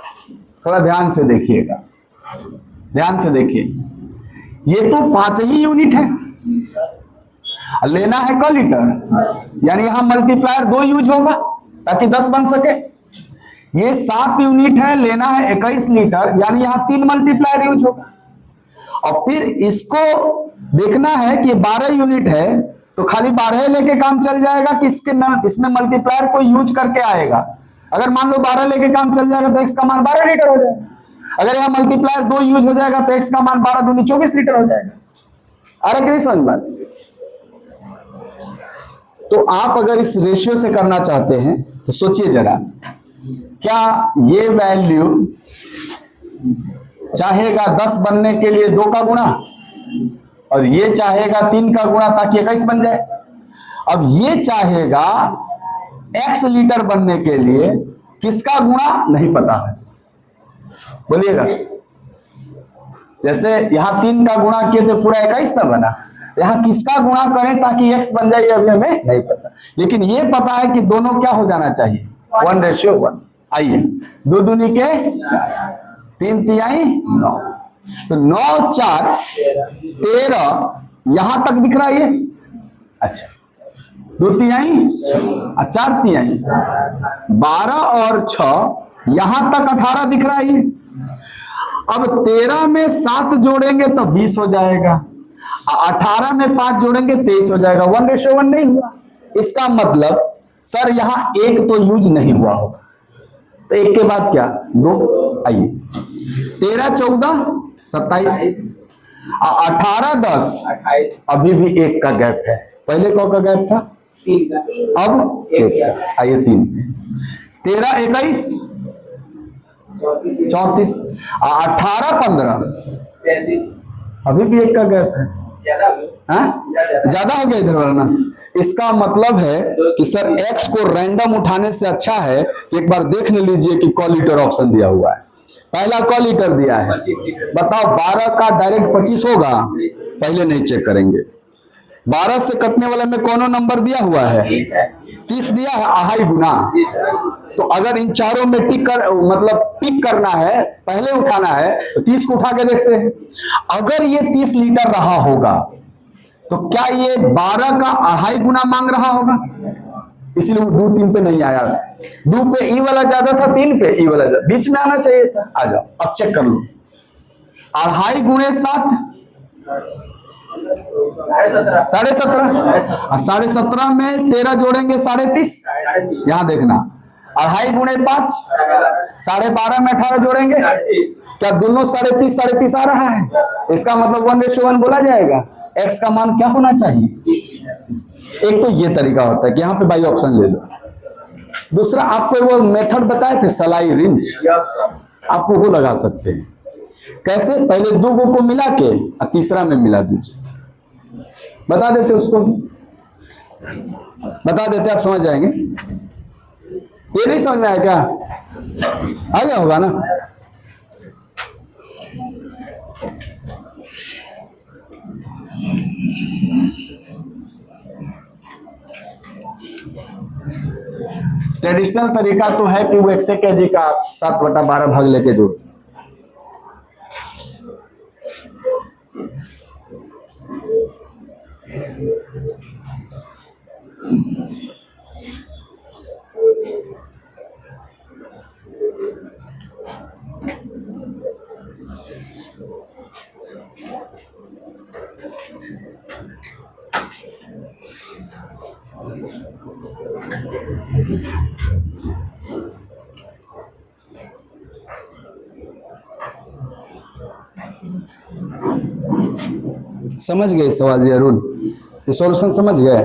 थोड़ा ध्यान से देखिएगा, ध्यान से देखिए। ये तो 5 ही यूनिट है, लेना है क लीटर, यानी यहां मल्टीप्लायर 2 यूज होगा ताकि 10 बन सके। ये 7 यूनिट है, लेना है 21 लीटर, यानी यहां 3 मल्टीप्लायर यूज होगा। और फिर इसको देखना है कि 12 यूनिट है, तो खाली 12 लेके काम चल जाएगा कि इसमें मल्टीप्लायर को यूज करके आएगा। अगर मान लो 12 लेके काम चल जाएगा तो x का मान 12 लीटर हो जाएगा। अगर यहाँ मल्टीप्लायर 2 यूज हो जाएगा तो x का मान 12 दूनी 24 लीटर हो जाएगा। अरे नहीं समझ बात? तो आप अगर इस रेशियो से करना चाहते हैं तो सोचिए जरा, क्या ये वैल्यू चाहेगा 10 बनने के लिए 2 का गुणा, और ये चाहेगा 3 का गुणा ताकि 21 बन जाए। अब ये चाहेगा x लीटर बनने के लिए किसका गुणा नहीं पता है, बोलिएगा। जैसे यहां 3 का गुणा किए तो पूरा 21 ना बना, यहां किसका गुणा करें ताकि x बन जाए, अभी हमें नहीं पता। लेकिन ये पता है कि दोनों क्या हो जाना चाहिए, 1:1। आइए, 2 दूनी के 4, 3 तिहाई 9, तो 9 4 13 यहां तक दिख रहा है ये। अच्छा, 2 तिहाई 4 तिहाई 12 और 6 यहां तक 18 दिख रहा है ये। अब 13 में 7 जोड़ेंगे तो 20 हो जाएगा, 18 में 5 जोड़ेंगे 23 हो जाएगा। 1:1 नहीं हुआ। इसका मतलब सर यहां 1 तो यूज नहीं हुआ होगा, तो 1 के बाद क्या 2। आइए, 13 14 27, 18 10 अभी भी 1 का गैप है। पहले कौन का गैप था? 3 का, अब 1 का। आइए 3, 13 21 34, 18 15 अभी भी 1 का गैप है। ज्यादा हो गया इधर वाला ना। इसका मतलब है कि सर x को रैंडम उठाने से अच्छा है कि एक बार देख लीजिए कि क लीटर ऑप्शन दिया हुआ है। पहला क लीटर दिया है, बताओ 12 का डायरेक्ट 25 होगा? पहले नहीं चेक करेंगे। 12 से कटने वाले में कौन नंबर दिया हुआ है? 30 दिया है, 2.5 गुना। तो अगर इन चारों में पिक करना है, पहले उठाना है, तो 30 को उठा के देखते हैं। अगर ये 30 लीटर रहा होगा तो क्या ये 12 का 2.5 गुना मांग रहा होगा? इसलिए वो 2 3 पे नहीं आया। 2 पे ई वाला ज्यादा था, 3 पे ई वाला ज्यादा, बीच में आना चाहिए था। आ जाओ, अब चेक कर लो। 2.5 गुणे 7 17.5, और 17.5 में 13 जोड़ेंगे 30.5। यहां देखना, 2.5 गुणे 5 12.5 में 18 जोड़ेंगे, क्या दोनों 30.5 आ रहा है? इसका मतलब 1:1 बोला जाएगा। x का मान क्या होना चाहिए? एक तो ये तरीका होता है कि यहाँ पे बाई ऑप्शन ले लो। दूसरा, आपको वो मेथड बताए थे सलाई रिंच, आपको वो लगा सकते हैं। कैसे? पहले 2 को मिला के और तीसरा में मिला दीजिए, बता देते उसको, बता देते, आप समझ जाएंगे। ये नहीं समझ में आया क्या? आ गया होगा ना? ट्रेडिशनल तरीका तो है कि वो 1 kg का 7/12 भाग लेके जोड़। समझ गए सवाल जी अरुण, सॉल्यूशन समझ गए?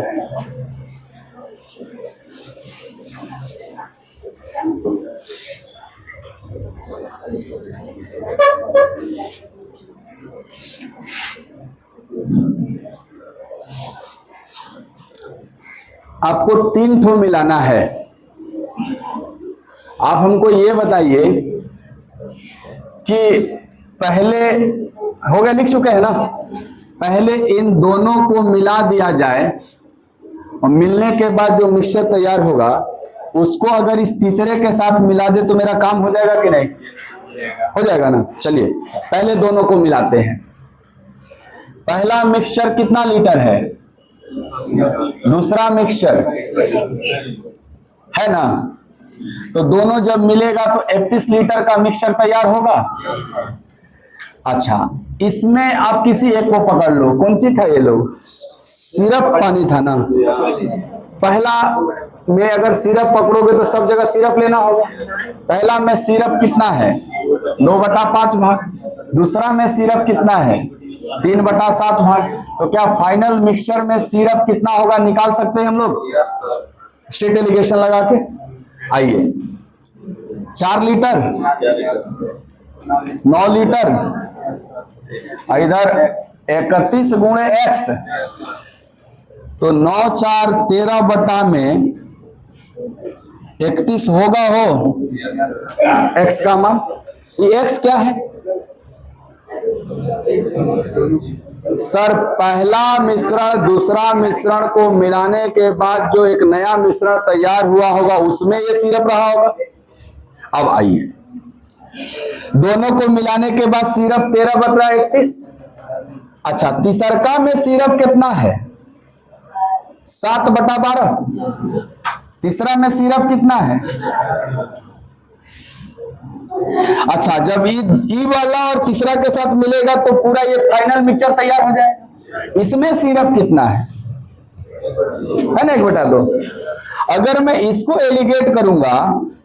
आपको 3 ठो मिलाना है। आप हमको ये बताइए कि पहले हो गया, लिख चुके हैं ना? पहले इन दोनों को मिला दिया जाए और मिलने के बाद जो मिक्सचर तैयार होगा उसको अगर इस तीसरे के साथ मिला दे तो मेरा काम हो जाएगा कि नहीं? हो जाएगा ना। चलिए पहले दोनों को मिलाते हैं। पहला मिक्सचर कितना लीटर है? दूसरा मिक्सचर है ना? तो दोनों जब मिलेगा तो 31 लीटर का मिक्सचर तैयार होगा। अच्छा, इसमें आप किसी एक को पकड़ लो। कौन सी था ये लोग? सिरप पानी था ना? पहला में अगर सिरप पकड़ोगे तो सब जगह सिरप लेना होगा। पहला में सिरप कितना है? 2/5 भाग। दूसरा में सिरप कितना है? 3/7 भाग। तो क्या फाइनल मिक्सचर में सिरप कितना होगा निकाल सकते हैं हम लोग? स्ट्रेट एलिगेशन लगा के आइए। 4 लीटर, 9 लीटर, इधर 31 गुणे x, तो 9 4 13 बटा में 31 होगा हो x का मान। ये x क्या है सर? पहला मिश्रण दूसरा मिश्रण को मिलाने के बाद जो एक नया मिश्रण तैयार हुआ होगा उसमें ये सिरप रहा होगा। अब आइए, दोनों को मिलाने के बाद सिरप 13/31। अच्छा, तीसरका में सिरप कितना है? 7/12। तीसरा में सिरप कितना है? अच्छा, जब ई वाला और तीसरा के साथ मिलेगा तो पूरा ये फाइनल मिक्सचर तैयार हो जाए। इसमें सिरप कितना है ना? 1/2। अगर मैं इसको एलिगेट करूंगा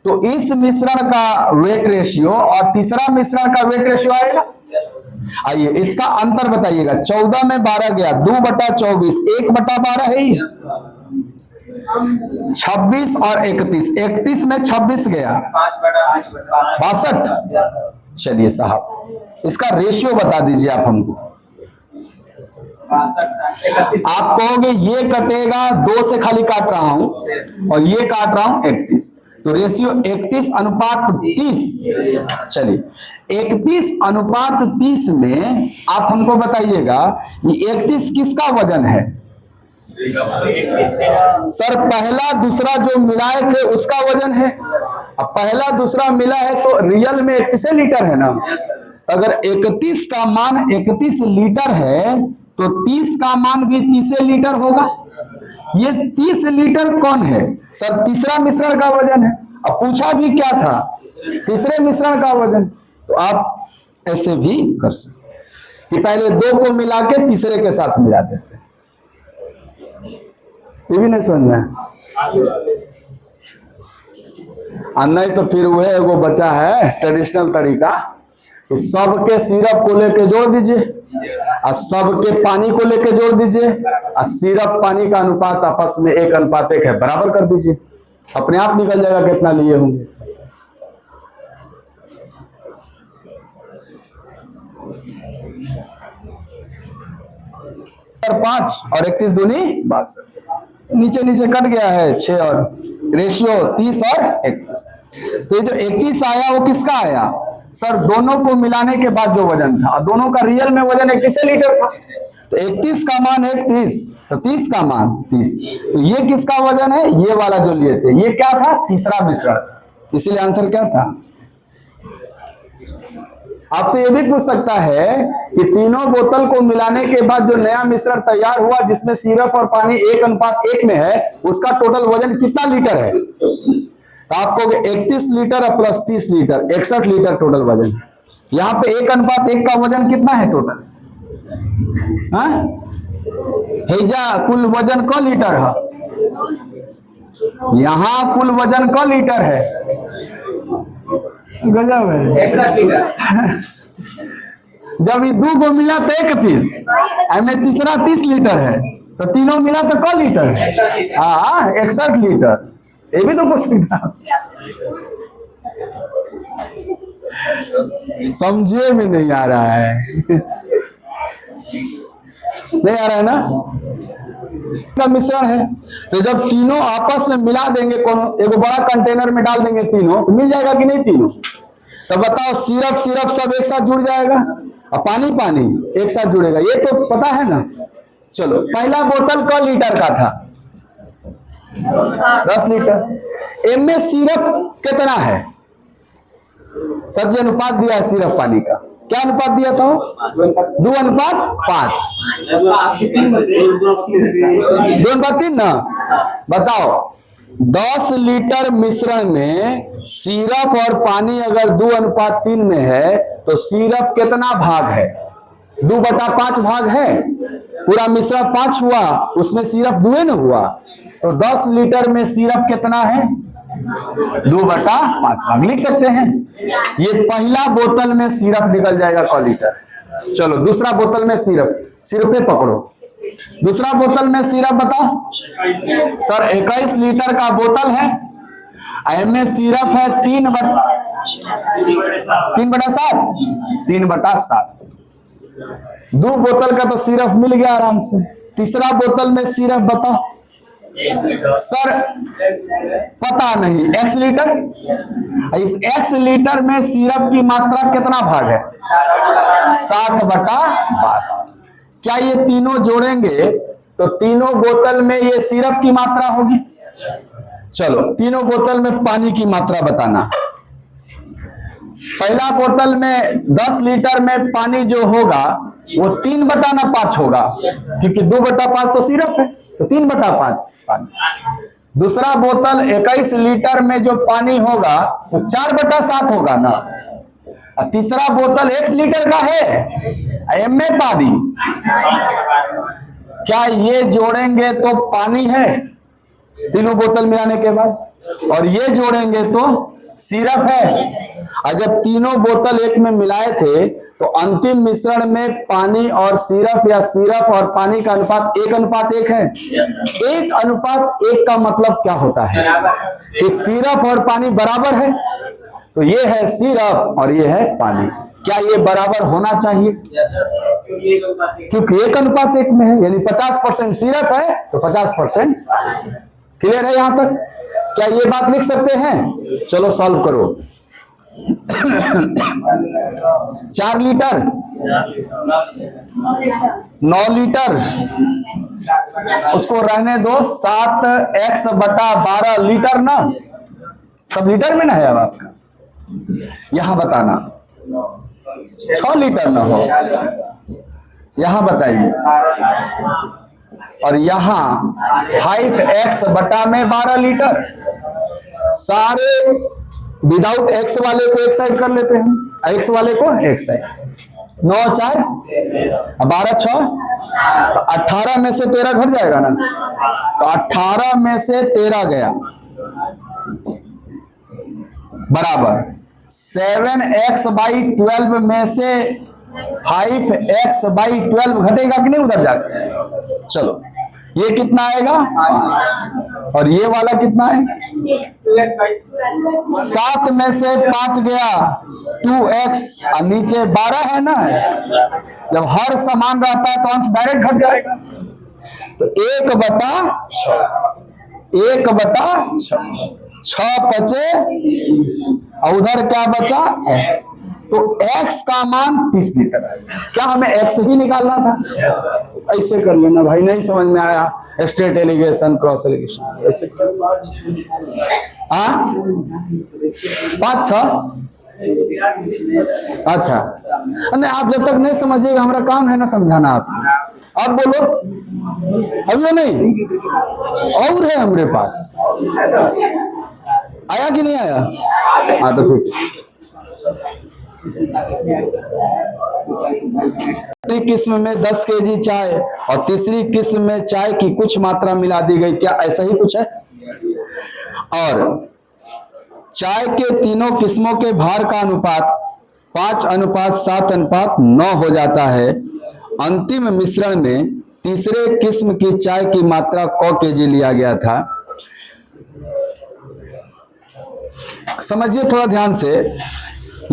तो इस मिश्रण का वेट रेशियो और तीसरा मिश्रण का वेट रेशियो आएगा। आइए इसका अंतर बताइएगा। 14 में 12 गया, 2/24, 1/12 है ही। 26 और 31, 31 में 26 गया, 62। चलिए साहब इसका रेशियो बता दीजिए आप हमको। आप कहोगे ये कटेगा 2 से खाली काट रहा हूं और ये काट रहा हूं 31, तो रेशियो 31:30। चलिए 31:30 में आप हमको बताइएगा ये 31 किसका वजन है? सर पहला दूसरा जो मिलाए थे उसका वजन है। अब पहला दूसरा मिला है तो रियल में 31 लीटर है ना? अगर 31 का मान 31 लीटर है तो 30 का मान भी 30 लीटर होगा। ये 30 लीटर कौन है? सर तीसरा मिश्रण का वजन है। अब पूछा भी क्या था? तीसरे मिश्रण का वजन। तो आप ऐसे भी कर सकते कि पहले 2 को मिला के तीसरे के साथ मिला देते। ये भी नहीं समझ में? नहीं तो फिर वह एगो बचा है ट्रेडिशनल तरीका कि सबके सिरप को लेके जोड़ दीजिए और सबके पानी को लेके जोड़ दीजिए और सिरप पानी का अनुपात आपस में 1:1 है, बराबर कर दीजिए। अपने आप निकल जाएगा कितना लिए होंगे। और 5 और 31 दूनी 62। नीचे नीचे कट गया है 6 और रेशियो 30 और 31। तो ये जो 31 आया वो किसका आया? सर दोनों को मिलाने के बाद जो वजन था, दोनों का रियल में वजन 31 लीटर था। तो 31 का मान 31, तो 30 का मान 30। तो ये किसका वजन है? ये वाला जो लिए थे। ये क्या था? तीसरा मिश्रण। इसीलिए आंसर क्या था? आपसे ये भी पूछ सकता है कि तीनों बोतल को मिलाने के बाद जो नया मिश्रण तैयार हुआ जिसमें सिरप और पानी 1:1 में है उसका टोटल वजन कितना लीटर है? तो आप कहोगे 31 litre plus 30 litre 61 litre total वजन। यहाँ पे 1:1 का वजन कितना है टोटल? हेजा कुल वजन क लीटर है? यहाँ कुल वजन क लीटर है? गजब है। जब ये 2 को मिला तो 31, में तीसरा 30 लीटर है, तो तीनों मिला तो क लीटर है? हाँ 61 लीटर। ये भी तो पूछना, समझे में नहीं आ रहा है। नहीं आ रहा है ना? का मिश्रण है, तो जब तीनों आपस में मिला देंगे, कौन एक बड़ा कंटेनर में डाल देंगे तीनों, तो मिल जाएगा कि नहीं तीनों? तो बताओ, सिरप सिरप सब एक साथ जुड़ जाएगा और पानी पानी एक साथ जुड़ेगा, ये तो पता है ना। चलो, पहला बोतल क लीटर का था? 10 लीटर। इनमें सिरप कितना है? सर जी अनुपात दिया है सिरप पानी का, क्या अनुपात दिया था? 2:5। 2:3 ना? बताओ, 10 लीटर मिश्रण में सिरप और पानी अगर 2:3 में है, तो सिरप कितना भाग है? 2/5 भाग है। पूरा मिश्रण 5 हुआ, उसमें सिरप 2 न हुआ, तो 10 लीटर में सिरप कितना है? 2/5 भाग लिख सकते हैं। ये पहला बोतल में सिरप निकल जाएगा क लीटर। चलो दूसरा बोतल में सिरप पकड़ो। दूसरा बोतल में सिरप बताओ। सर 21 लीटर का बोतल है, इनमें सिरप है 3/7। 2 बोतल का तो सिरप मिल गया आराम से। तीसरा बोतल में सिरप बताओ। सर पता नहीं, x लीटर। इस x लीटर में सिरप की मात्रा कितना भाग है? 7/12। क्या ये तीनों जोड़ेंगे तो तीनों बोतल में ये सिरप की मात्रा होगी? चलो तीनों बोतल में पानी की मात्रा बताना। पहला बोतल में 10 लीटर में पानी जो होगा वो 3/5 होगा, क्योंकि 2/5 तो सिरप है, तो 3/5 पानी। दूसरा बोतल 21 लीटर में जो पानी होगा वो 4/7 होगा ना। और तीसरा बोतल 1 लीटर का है, में पानी। क्या ये जोड़ेंगे तो पानी है तीनों बोतल मिलाने के बाद, और ये जोड़ेंगे तो सिरप है। और जब तीनों बोतल एक में मिलाए थे तो अंतिम मिश्रण में पानी और सिरप या सिरप और पानी का अनुपात 1:1 है। 1:1 का मतलब क्या होता है कि सिरप और पानी बराबर है, तो ये है सिरप और ये है पानी। क्या ये बराबर होना चाहिए? क्योंकि 1:1 में है, यानी 50% सिरप है तो 50%। क्लियर है यहां तक? क्या ये बात लिख सकते हैं? चलो सॉल्व करो। 4 लीटर, 9 लीटर, उसको रहने दो। 7x/12 लीटर ना, सब लीटर में ना है। अब आपका यहां बताना 6 लीटर ना हो, यहां बताइए। और यहां 5x/12 लीटर। सारे विदाउट x वाले को एक साइड कर लेते हैं, x वाले को एक साइड। 9 4 12 6, तो 18 में से 13 घट जाएगा ना, तो 18 में से 13 गया बराबर 7x/12 में से 5x/12 घटेगा कि नहीं उधर जाकर? चलो ये कितना आएगा? 5। और ये वाला कितना है? 7 में से 5 गया 2x, और नीचे 12 है ना। जब हर समान रहता है तो अंश डायरेक्ट घट जाएगा, तो 1/6 बचे, और उधर क्या बचा? x। तो x का मान 30 लीटर है। क्या हमें x ही निकालना था? ऐसे कर लेना भाई, नहीं समझ में आया स्ट्रेट एलिगेशन क्रॉस एलिगेशन ऐसे कर। 5 6। अच्छा नहीं, आप जब तक नहीं समझिएगा हमारा काम है ना समझाना। आप बोलो अभी नहीं, और है हमारे पास। आया कि नहीं आया? हाँ तो फिर दूसरी किस्म में 10 kg चाय और तीसरी किस्म में चाय की कुछ मात्रा मिला दी गई, क्या ऐसा ही कुछ है? और चाय के तीनों किस्मों के भार का अनुपात 5:7:9 हो जाता है। अंतिम मिश्रण में तीसरे किस्म की चाय की मात्रा क केजी लिया गया था। समझिए थोड़ा ध्यान से,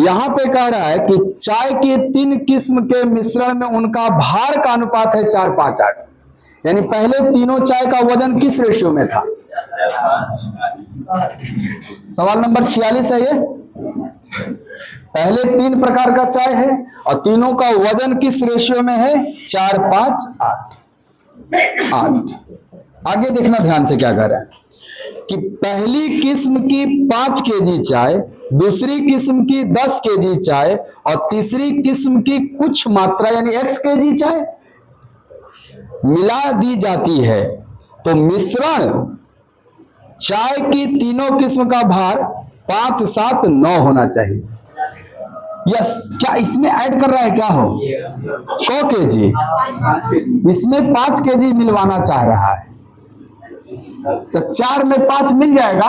यहां पे कह रहा है कि चाय की 3 किस्म के मिश्रण में उनका भार का अनुपात है 4:5:8। यानी पहले तीनों चाय का वजन किस रेशियो में था? सवाल नंबर 46 है ये। पहले 3 प्रकार का चाय है और तीनों का वजन किस रेशियो में है? 4:5:8। आगे देखना ध्यान से क्या कर रहा है कि पहली किस्म की 5 केजी चाय, दूसरी किस्म की 10 केजी चाय और तीसरी किस्म की कुछ मात्रा यानी x केजी चाय मिला दी जाती है तो मिश्रण चाय की तीनों किस्म का भार 5:7:9 होना चाहिए। यस, क्या इसमें ऐड कर रहा है? क्या हो 100 केजी, इसमें 5 केजी मिलवाना चाह रहा है तो 4 में 5 मिल जाएगा।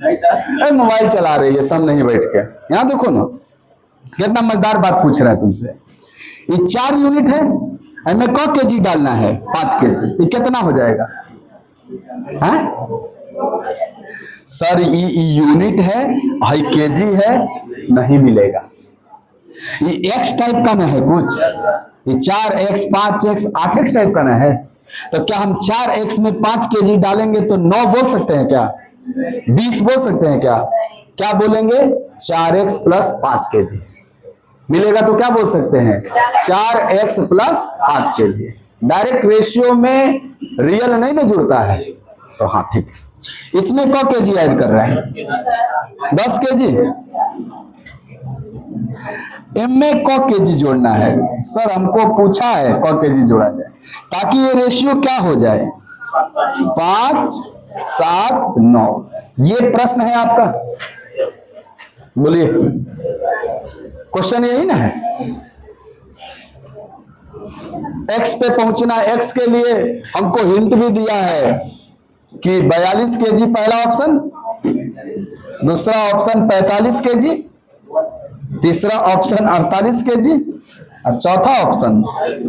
अरे मोबाइल चला रही है सब नहीं बैठ के, यहां देखो ना कितना मजेदार बात पूछ रहा है तुमसे। ये 4 यूनिट है, हमें क केजी डालना है 5 केजी, ये कितना हो जाएगा? हाँ सर ये यूनिट है, हाई केजी है, नहीं मिलेगा। ये एक्स टाइप का ना है कुछ, ये 4x 5x 8x टाइप का ना है। तो क्या हम 4x में 5 केजी डालेंगे तो 9 बोल सकते हैं क्या? 20 बोल सकते हैं क्या? क्या बोलेंगे? 4x प्लस 5 केजी मिलेगा तो क्या बोल सकते हैं? 4x plus 5 KG. Direct ratio में रियल नहीं ना जुड़ता है तो हाँ ठीक। इसमें क केजी ऐड कर रहे हैं 10 केजी, इनमें क केजी जोड़ना है। सर हमको पूछा है क केजी जोड़ा जाए ताकि ये रेशियो क्या हो जाए? 5:7:9। ये प्रश्न है आपका, बोलिए। क्वेश्चन यही ना है। एक्स पे पहुंचना, एक्स के लिए हमको हिंट भी दिया है कि 42 केजी पहला ऑप्शन, दूसरा ऑप्शन 45 केजी, तीसरा ऑप्शन 48 केजी और चौथा ऑप्शन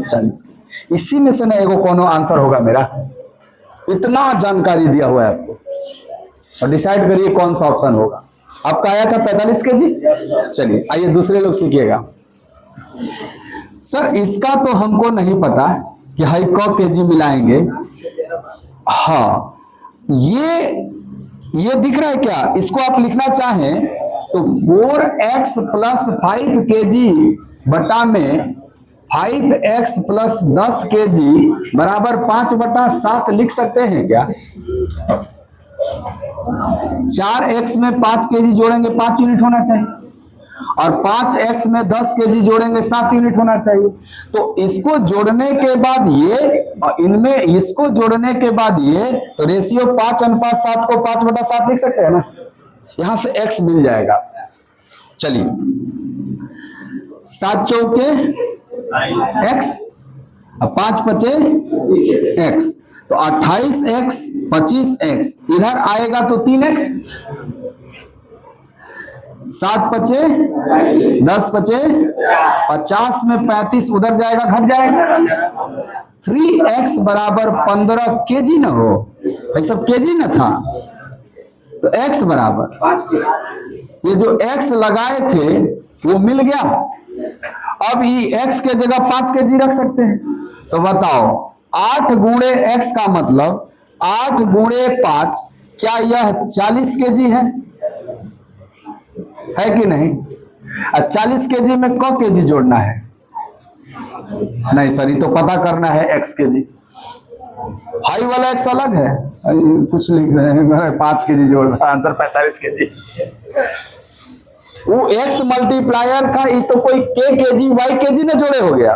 40 केजी। इसी में से ना एगो कोनो आंसर होगा मेरा। इतना जानकारी दिया हुआ है आपको और डिसाइड करिए कौन सा ऑप्शन होगा। आपका आया था 45 केजी। चलिए आइए दूसरे लोग सीखिएगा। सर इसका तो हमको नहीं पता कि हाई क केजी मिलाएंगे। हाँ ये दिख रहा है क्या? इसको आप लिखना चाहें तो 4x प्लस 5 केजी बटा में 5x प्लस 10 केजी बराबर 5/7 लिख सकते हैं क्या? 4x में 5 केजी जोड़ेंगे 5 यूनिट होना चाहिए और 5x में 10 केजी जोड़ेंगे 7 यूनिट होना चाहिए। तो इसको जोड़ने के बाद ये और इनमें इसको जोड़ने के बाद ये, तो रेशियो 5:7 को 5/7 लिख सकते हैं ना। यहां से x मिल जाएगा। चलिए 7 चौके x और 5 पचे x, तो 28x 25x इधर आएगा तो 3x, 7 पचे 10 पचे 50 में 35 उधर जाएगा घट जाएगा। 3x बराबर 15 केजी ना हो, ये सब केजी ना था तो x बराबर ये जो x लगाए थे वो मिल गया। अब ये x के जगह 5 केजी रख सकते हैं। तो बताओ 8 गुणे x का मतलब 8 गुणे 5, क्या यह 40 केजी है कि नहीं? 40 केजी में क केजी जोड़ना है? नहीं सर ये तो पता करना है x केजी। हाई वाला x अलग है, कुछ लिख रहे हैं 5 केजी जोड़ रहा, आंसर 45 केजी। वो x मल्टीप्लायर था, ये तो कोई k केजी y केजी ने जोड़े हो गया।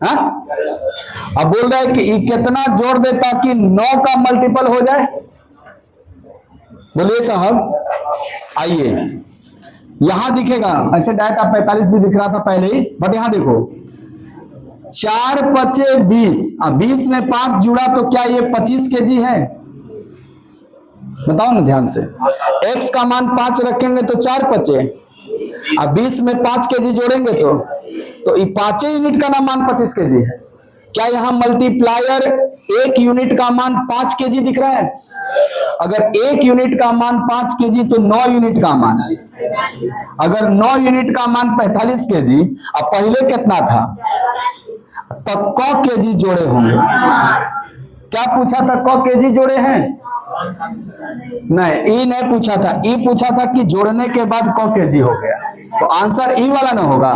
हाँ अब बोल रहा है कि ये कितना जोड़ दे ताकि 9 का मल्टीपल हो जाए? बोलिए साहब। आइए यहां दिखेगा, ऐसे डायरेक्ट 45 भी दिख रहा था पहले ही, बट यहां देखो 4 पचे 20 और 20 में 5 जुड़ा तो क्या ये 25 केजी है? बताओ ना ध्यान से। x का मान 5 रखेंगे तो 4 पचे अब 20 में 5 केजी जोड़ेंगे तो ये 5 यूनिट का ना मान 25 केजी है। क्या यहाँ मल्टीप्लायर 1 यूनिट का मान 5 केजी दिख रहा है? अगर 1 यूनिट का मान 5 केजी तो 9 यूनिट का मान, अगर 9 यूनिट का मान 45 केजी, अब पहले कितना था? तब क केजी जोड़े होंगे। क्या पूछा था? क केजी जोड़े हैं? नहीं, ई नहीं पूछा था। ई पूछा था कि जोड़ने के बाद क केजी हो गया, तो आंसर ई वाला ना होगा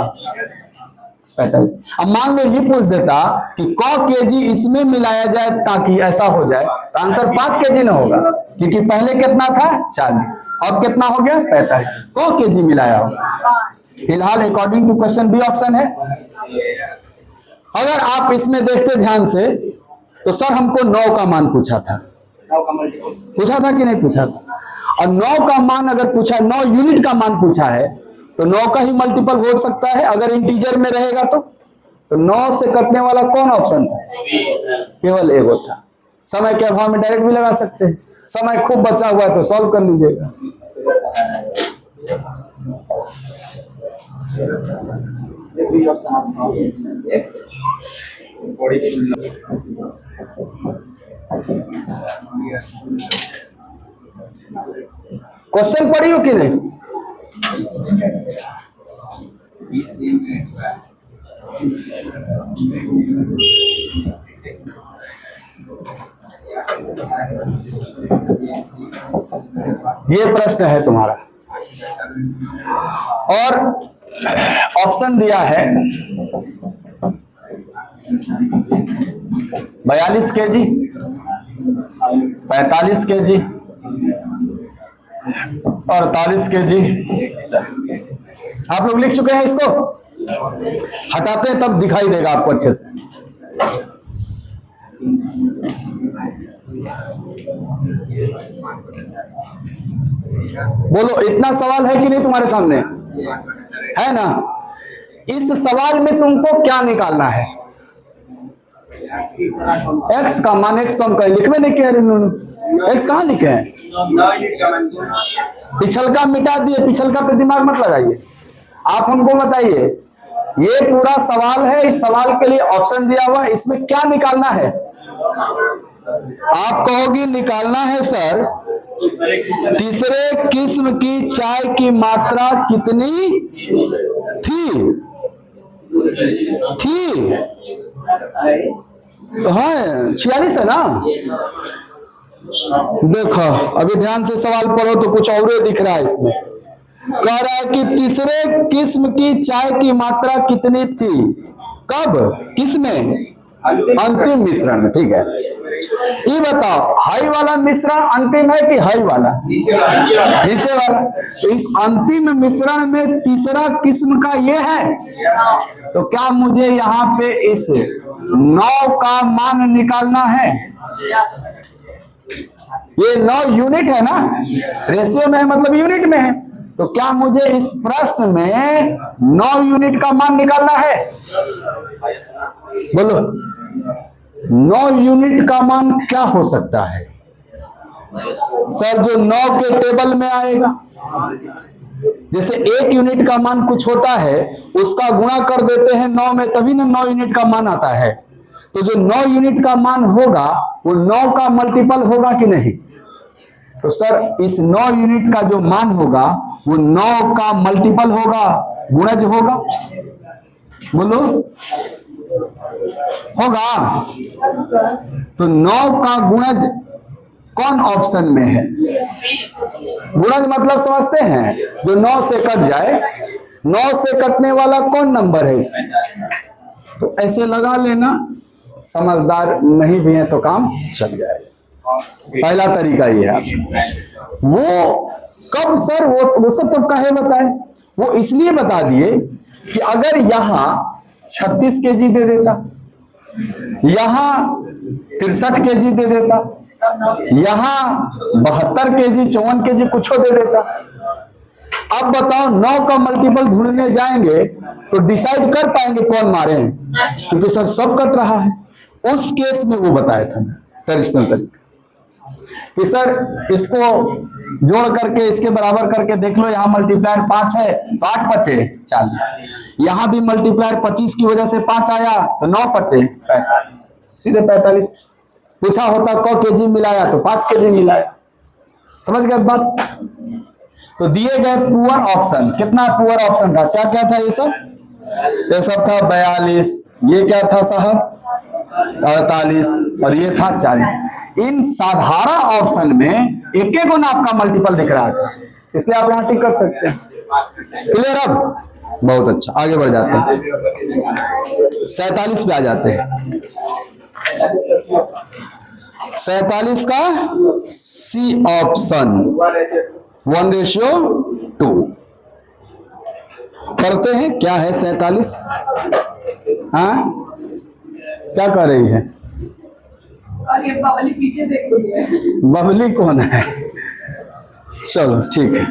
45। अब मान लो ये पूछ देता कि क केजी इसमें मिलाया जाए ताकि ऐसा हो जाए, तो आंसर 5 केजी ना होगा, क्योंकि पहले कितना था? 40, अब कितना हो गया? 45। क केजी मिलाया होगा। फिलहाल according to question B option है। अगर आप इसमें देखते ध्यान से तो सर हमको 9 का मान पूछा था कि नहीं पूछा था? और 9 का मान अगर पूछा, 9 यूनिट का मान पूछा है, तो 9 का ही मल्टीपल हो सकता है अगर इंटीजर में रहेगा तो 9 से कटने वाला कौन ऑप्शन था? केवल एगो था। समय के अभाव में डायरेक्ट भी लगा सकते हैं, समय खूब बचा हुआ है तो सॉल्व कर लीजिएगा। क्वेश्चन पढ़ी हो कि नहीं? ये प्रश्न है तुम्हारा, और ऑप्शन दिया है 42 केजी, 45 केजी, 48 केजी, 40 केजी। आप लोग लिख चुके हैं इसको? हटाते हैं तब दिखाई देगा आपको अच्छे से। बोलो, इतना सवाल है कि नहीं तुम्हारे सामने? है ना? इस सवाल में तुमको क्या निकालना है? एक्स का मान, एक्स तो हम कहीं लिखवे नहीं कह रहे, एक्स कहाँ लिखे हैं? पिछलका मिटा दिए, पिछलका पे दिमाग मत लगाइए। आप हमको बताइए, ये पूरा सवाल है, इस सवाल के लिए ऑप्शन दिया हुआ है, इसमें क्या निकालना है? आप कहोगे निकालना है सर तीसरे किस्म की चाय की मात्रा कितनी थी? हाँ 46 है ना? देखो अभी ध्यान से सवाल पढ़ो तो कुछ और दिख रहा है इसमें। कह रहा है कि तीसरे किस्म की चाय की मात्रा कितनी थी? कब? किसमें? अंतिम मिश्रण में। ठीक है, ये बताओ हाई वाला मिश्रण अंतिम है कि हाई वाला नीचे वाला? तो इस अंतिम मिश्रण में तीसरा किस्म का ये है, तो क्या मुझे यहाँ पे इस 9 का मान निकालना है? ये 9 यूनिट है ना, रेशियो में है मतलब यूनिट में है, तो क्या मुझे इस प्रश्न में 9 यूनिट का मान निकालना है? बोलो 9 यूनिट का मान क्या हो सकता है? सर जो 9 के टेबल में आएगा, जैसे 1 यूनिट का मान कुछ होता है उसका गुणा कर देते हैं 9 में, तभी ना 9 यूनिट का मान आता है। तो जो 9 यूनिट का मान होगा वो 9 का मल्टीपल होगा कि नहीं? तो सर इस 9 यूनिट का जो मान होगा वो 9 का मल्टीपल होगा, गुणज होगा। बोलो होगा? तो 9 का गुणज कौन ऑप्शन में है? गुणज मतलब समझते हैं, जो 9 से कट जाए, 9 से कटने वाला कौन नंबर है इसमें? तो ऐसे लगा लेना, समझदार नहीं भी है तो काम चल जाएगा। पहला तरीका ये है। वो कब सर? वो सब तो काहे बताए? वो इसलिए बता दिए कि अगर यहाँ 36 केजी दे देता, यहाँ 63 केजी दे देता, यहाँ 72 केजी, 54 केजी कुछ दे देता, अब बताओ 9 का मल्टीपल ढूंढने जाएंगे तो डिसाइड कर पाएंगे कौन मारे? क्योंकि सर सब कट रहा है। उस केस में वो बताया था ट्रेडिशनल तरीका। कि सर इसको जोड़ करके इसके बराबर करके देख लो, यहाँ मल्टीप्लायर 5 है तो 8 बचे 40, यहाँ भी मल्टीप्लायर 25 की वजह से 5 आया तो 9 बचे 45, सीधे 45। पूछा होता क केजी मिलाया तो 5 केजी मिलाया। समझ गए बात? तो दिए गए पुअर ऑप्शन, कितना पुअर ऑप्शन था, क्या क्या था ये सब था 42, ये क्या था साहब 48 और ये था 40। इन साधारण ऑप्शन में एक एक गुना आपका मल्टीपल दिख रहा था, इसलिए आप यहां टिक कर सकते हैं। क्लियर? अब बहुत अच्छा, आगे बढ़ जाते हैं, 47 पे आ जाते हैं। 47 का सी ऑप्शन 1:2 करते हैं। क्या है 47? हाँ क्या कर रही है? और ये बबली पीछे देख रही है। बबली कौन है? चलो ठीक है,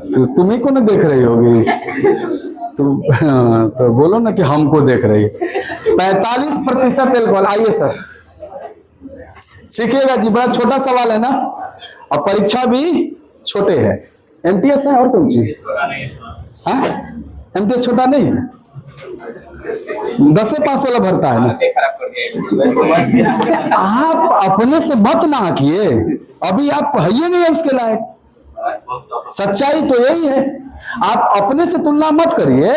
तो तुम्ही को ना देख रही होगी तो बोलो ना कि हमको देख रही है। 45% एल्कोहल। आइए सर सीखिएगा जी, बड़ा छोटा सवाल है ना, और परीक्षा भी छोटे है। एमटीएस है और कौन चीज? हाँ एमटीएस छोटा नहीं है, 10 से 5 वाला भरता है ना। आप अपने से मत ना किए, अभी आप है ही नहीं है उसके लायक। सच्चाई तो यही है, आप अपने से तुलना मत करिए।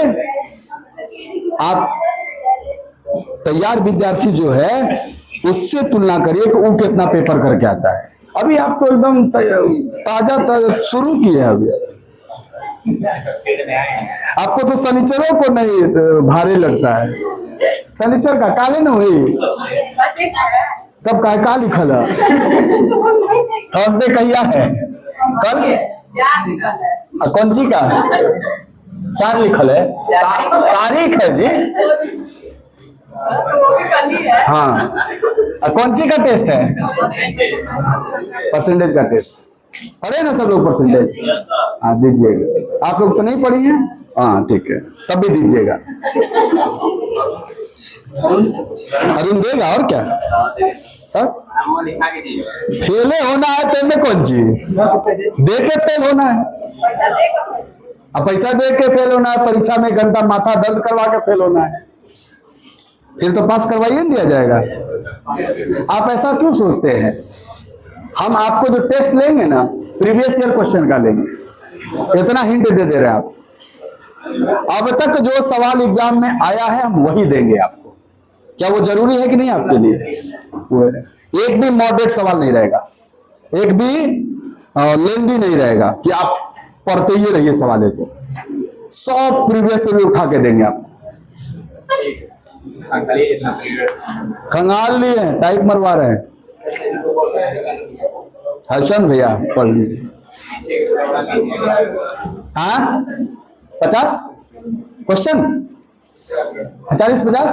आप तैयार विद्यार्थी जो है उससे तुलना करिए कि वो कितना पेपर करके आता है। अभी आप तो एकदम ताजा शुरू किए हैं अभी। आपको तो शनिचरों को नहीं भारी लगता है। शनिचर का काले न हुई तब का लिखल है? थर्सडे कहिया है? कल? कौन सी का 4 लिखल है? तारीख है जी। हाँ कौन सी का टेस्ट है? परसेंटेज का टेस्ट पढ़े ना सब लोग? परसेंटेज हाँ दीजिएगा। आप लोग तो नहीं पढ़ी हैं? हाँ ठीक है, तब भी दीजिएगा। अरुण देगा और क्या? फेले होना है तो में कौन चीज दे के फेल होना है? अब पैसा दे के फेल होना है, परीक्षा में घंटा माथा दर्द करवा के फेल होना है, फिर तो पास करवाइए नहीं दिया जाएगा। आप ऐसा क्यों सोचते हैं? हम आपको जो टेस्ट लेंगे ना प्रीवियस ईयर क्वेश्चन का लेंगे, इतना हिंट दे रहे हैं आप। अब तक जो सवाल एग्जाम में आया है हम वही देंगे आपको। क्या वो जरूरी है कि नहीं आपके लिए? एक भी मॉडरेट सवाल नहीं रहेगा, एक भी लेंदी नहीं रहेगा कि आप पढ़ते ही रहिए सवाल को। सब प्रीवियस ईयर उठा के देंगे आपको। खंगाल लिए हैं, टाइप मरवा रहे हैं। हर्षन भैया पढ़ लीजिए। हाँ 50 क्वेश्चन, 40-50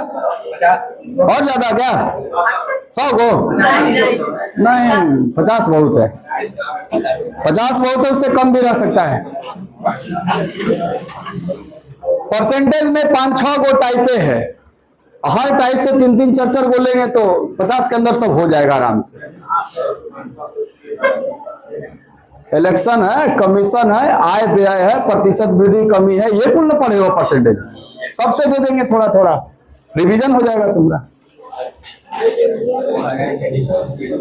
और ज्यादा क्या? 100 गो नहीं, 50 बहुत है। 50 बहुत है, उससे कम भी रह सकता है। परसेंटेज में 5-6 गो टाइपे है, हर टाइप से 3-3, 4-4 गो लेंगे तो 50 के अंदर सब हो जाएगा आराम से। इलेक्शन है, कमीशन है, आय व्यय है, प्रतिशत वृद्धि कमी है, ये कुल न पढ़े हो परसेंटेज, सबसे दे देंगे थोड़ा थोड़ा, रिवीजन हो जाएगा तुम्हारा।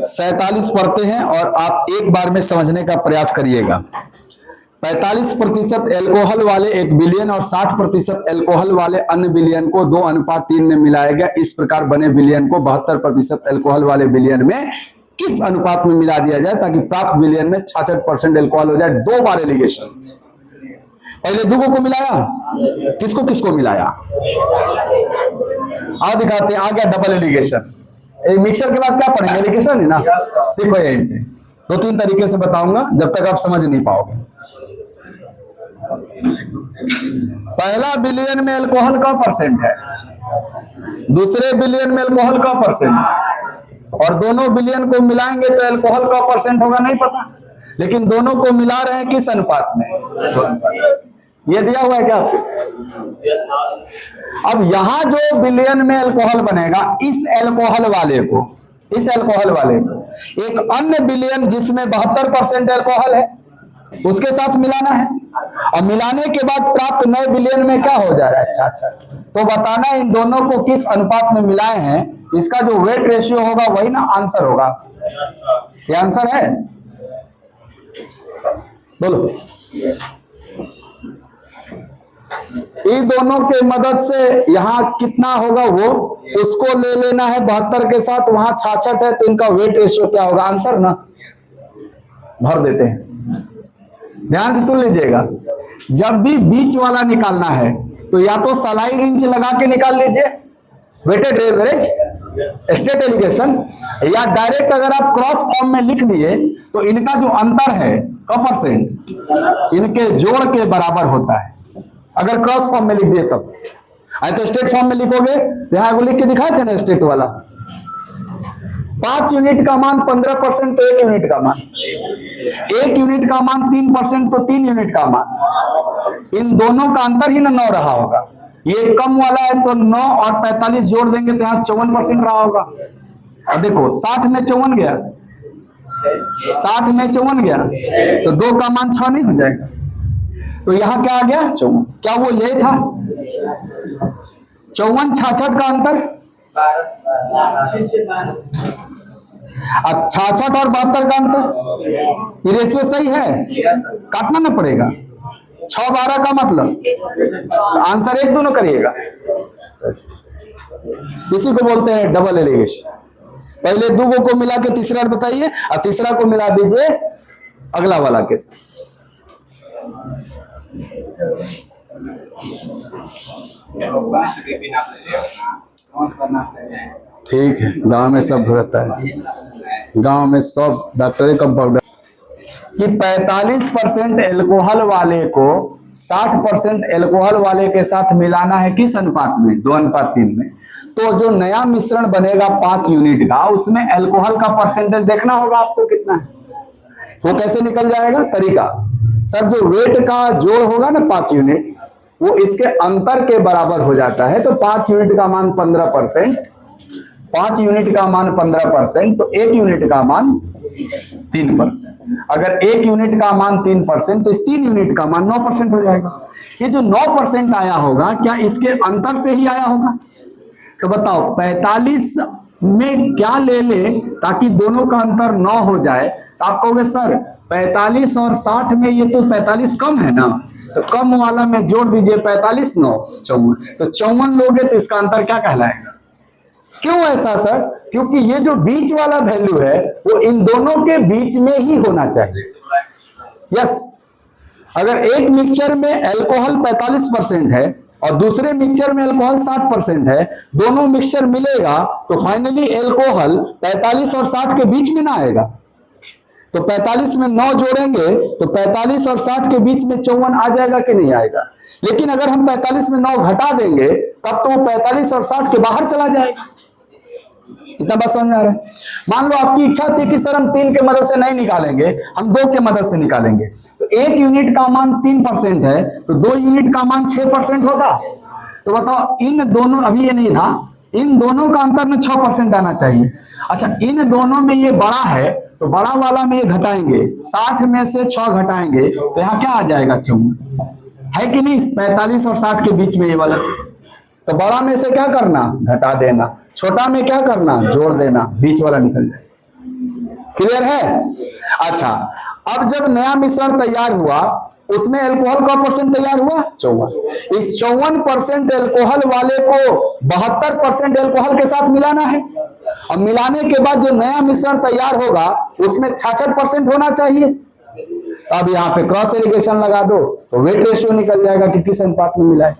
47 पढ़ते हैं और आप एक बार में समझने का प्रयास करिएगा। 45% एल्कोहल वाले एक बिलियन और 60% एल्कोहल वाले अन्य बिलियन को 2:3 में मिलाया गया। इस प्रकार बने बिलियन को 72% एल्कोहल वाले बिलियन में किस अनुपात में मिला दिया जाए ताकि प्राप्त बिलियन में 66% एल्कोहल हो जाए। 2 बार एलिगेशन, पहले 2 को मिलाया, किसको किसको मिलाया आओ दिखाते हैं। आ गया डबल एलिगेशन। मिक्सर के बाद क्या पढ़ेंगे? एलिगेशन है ना, सीखो यहीं पे। 2-3 तरीके से बताऊंगा जब तक आप समझ नहीं पाओगे। पहला बिलियन में अल्कोहल का परसेंट है, दूसरे बिलियन में अल्कोहल का परसेंट है, और दोनों बिलियन को मिलाएंगे तो अल्कोहल का परसेंट होगा नहीं पता, लेकिन दोनों को मिला रहे हैं किस अनुपात में? ये दिया हुआ है क्या? अब यहां जो बिलियन में अल्कोहल बनेगा, इस अल्कोहल वाले को एक अन्य विलयन जिसमें 72% एल्कोहल है उसके साथ मिलाना है, और मिलाने के बाद प्राप्त नए विलयन में क्या हो जा रहा है। अच्छा, तो बताना है इन दोनों को किस अनुपात में मिलाए हैं, इसका जो वेट रेशियो होगा वही ना आंसर होगा। ये आंसर है, बोलो। इन दोनों के मदद से यहां कितना होगा वो उसको ले लेना है 72 के साथ, वहां 66 है, तो इनका वेट रेशियो क्या होगा, आंसर ना भर देते हैं। ध्यान से सुन लीजिएगा, जब भी बीच वाला निकालना है तो या तो सलाई रिंच लगा के निकाल लीजिए वेटेड एवरेज स्टेट एलिगेशन, या डायरेक्ट अगर आप क्रॉस फॉर्म में लिख दिए तो इनका जो अंतर है का परसेंट इनके जोड़ के बराबर होता है। अगर क्रॉस फॉर्म में लिख दिए तब, आई तो स्टेट फॉर्म में लिखोगे, यहां को लिख के दिखाए थे ना स्टेट वाला, 5 यूनिट का मान 15% तो 1 यूनिट का मान, 1 यूनिट का मान 3% तो 3 यूनिट का मान, इन दोनों का अंतर ही ना 9 रहा होगा। ये कम वाला है तो 9 और 45 जोड़ देंगे तो यहाँ 54% रहा होगा। और देखो 60 में 54 गया, 60 में 54 गया तो 2 का मान 6 नहीं हो जाएगा, तो यहाँ क्या आ गया 54। क्या वो ये था 54 66 का अंतर, 66 और 72 का अंतर, ये रेशियो सही है, काटना ना पड़ेगा। 6 12 का मतलब आंसर 1 दोनों करिएगा, इसी को बोलते हैं डबल एलिगेशन। पहले 2 को मिला के तीसरा बताइए और तीसरा को मिला दीजिए अगला वाला के साथ। ठीक है, गांव में सब रहता है, गांव में सब डॉक्टर कंपाउंडर कि 45% एल्कोहल वाले को 60% एल्कोहल वाले के साथ मिलाना है किस अनुपात में, 2:3 में। तो जो नया मिश्रण बनेगा 5 यूनिट का, उसमें एल्कोहल का परसेंटेज देखना होगा आपको कितना है। वो कैसे निकल जाएगा, तरीका सर, जो वेट का जोड़ होगा ना 5 यूनिट, वो इसके अंतर के बराबर हो जाता है। तो 5 यूनिट का मान 15%, 5 यूनिट का मान 15%, तो 1 यूनिट का मान 3%। अगर 1 यूनिट का मान 3% तो इस 3 यूनिट का मान 9% हो जाएगा। ये जो 9% आया होगा, क्या इसके अंतर से ही आया होगा? तो बताओ 45 में क्या ले ले ताकि दोनों का अंतर 9 हो जाए। तो आप कहोगे सर 45 और 60 में ये तो 45 कम है ना, तो कम वाला में जोड़ दीजिए 45 9 54, तो 54 लोगे तो इसका अंतर क्या कहलाएगा। क्यों ऐसा सर? क्योंकि ये जो बीच वाला वैल्यू है वो इन दोनों के बीच में ही होना चाहिए। यस, अगर एक मिक्सचर में अल्कोहल 45% है और दूसरे मिक्सचर में अल्कोहल 60% है, दोनों मिक्सचर मिलेगा तो फाइनली अल्कोहल 45 और 60 के बीच में ना आएगा। तो 45 में 9 जोड़ेंगे तो 45 और 60 के बीच में 54 आ जाएगा कि नहीं आएगा। लेकिन अगर हम 45 में 9 घटा देंगे तब तो 45 और 60 के बाहर चला जाएगा। इतना बात समझ में आ रहा है? मान लो आपकी इच्छा थी कि सर हम 3 के मदद से नहीं निकालेंगे, हम 2 के मदद से निकालेंगे, तो 1 यूनिट का मान 3% है तो 2 यूनिट का मान 6% होगा। तो बताओ इन दोनों, अभी ये नहीं था, इन दोनों का अंतर में 6% आना चाहिए। अच्छा, इन दोनों में ये बड़ा है तो बड़ा वाला में ये घटाएंगे, 60 में से 6 घटाएंगे तो यहाँ क्या आ जाएगा 54, है कि नहीं? 45 और 60 के बीच में ये वाला, तो बड़ा में से क्या करना, घटा देना, छोटा में क्या करना, जोड़ देना, बीच वाला निकल जाए। क्लियर है? अच्छा, अब जब नया मिश्रण तैयार हुआ उसमें अल्कोहल का परसेंट तैयार हुआ 54। इस 54% अल्कोहल वाले को 72% अल्कोहल के साथ मिलाना है, और मिलाने के बाद जो नया मिश्रण तैयार होगा उसमें 66% होना चाहिए। अब यहाँ पे क्रॉस एलिगेशन लगा दो तो वेट रेशियो निकल जाएगा कि किस अनुपात में मिला है।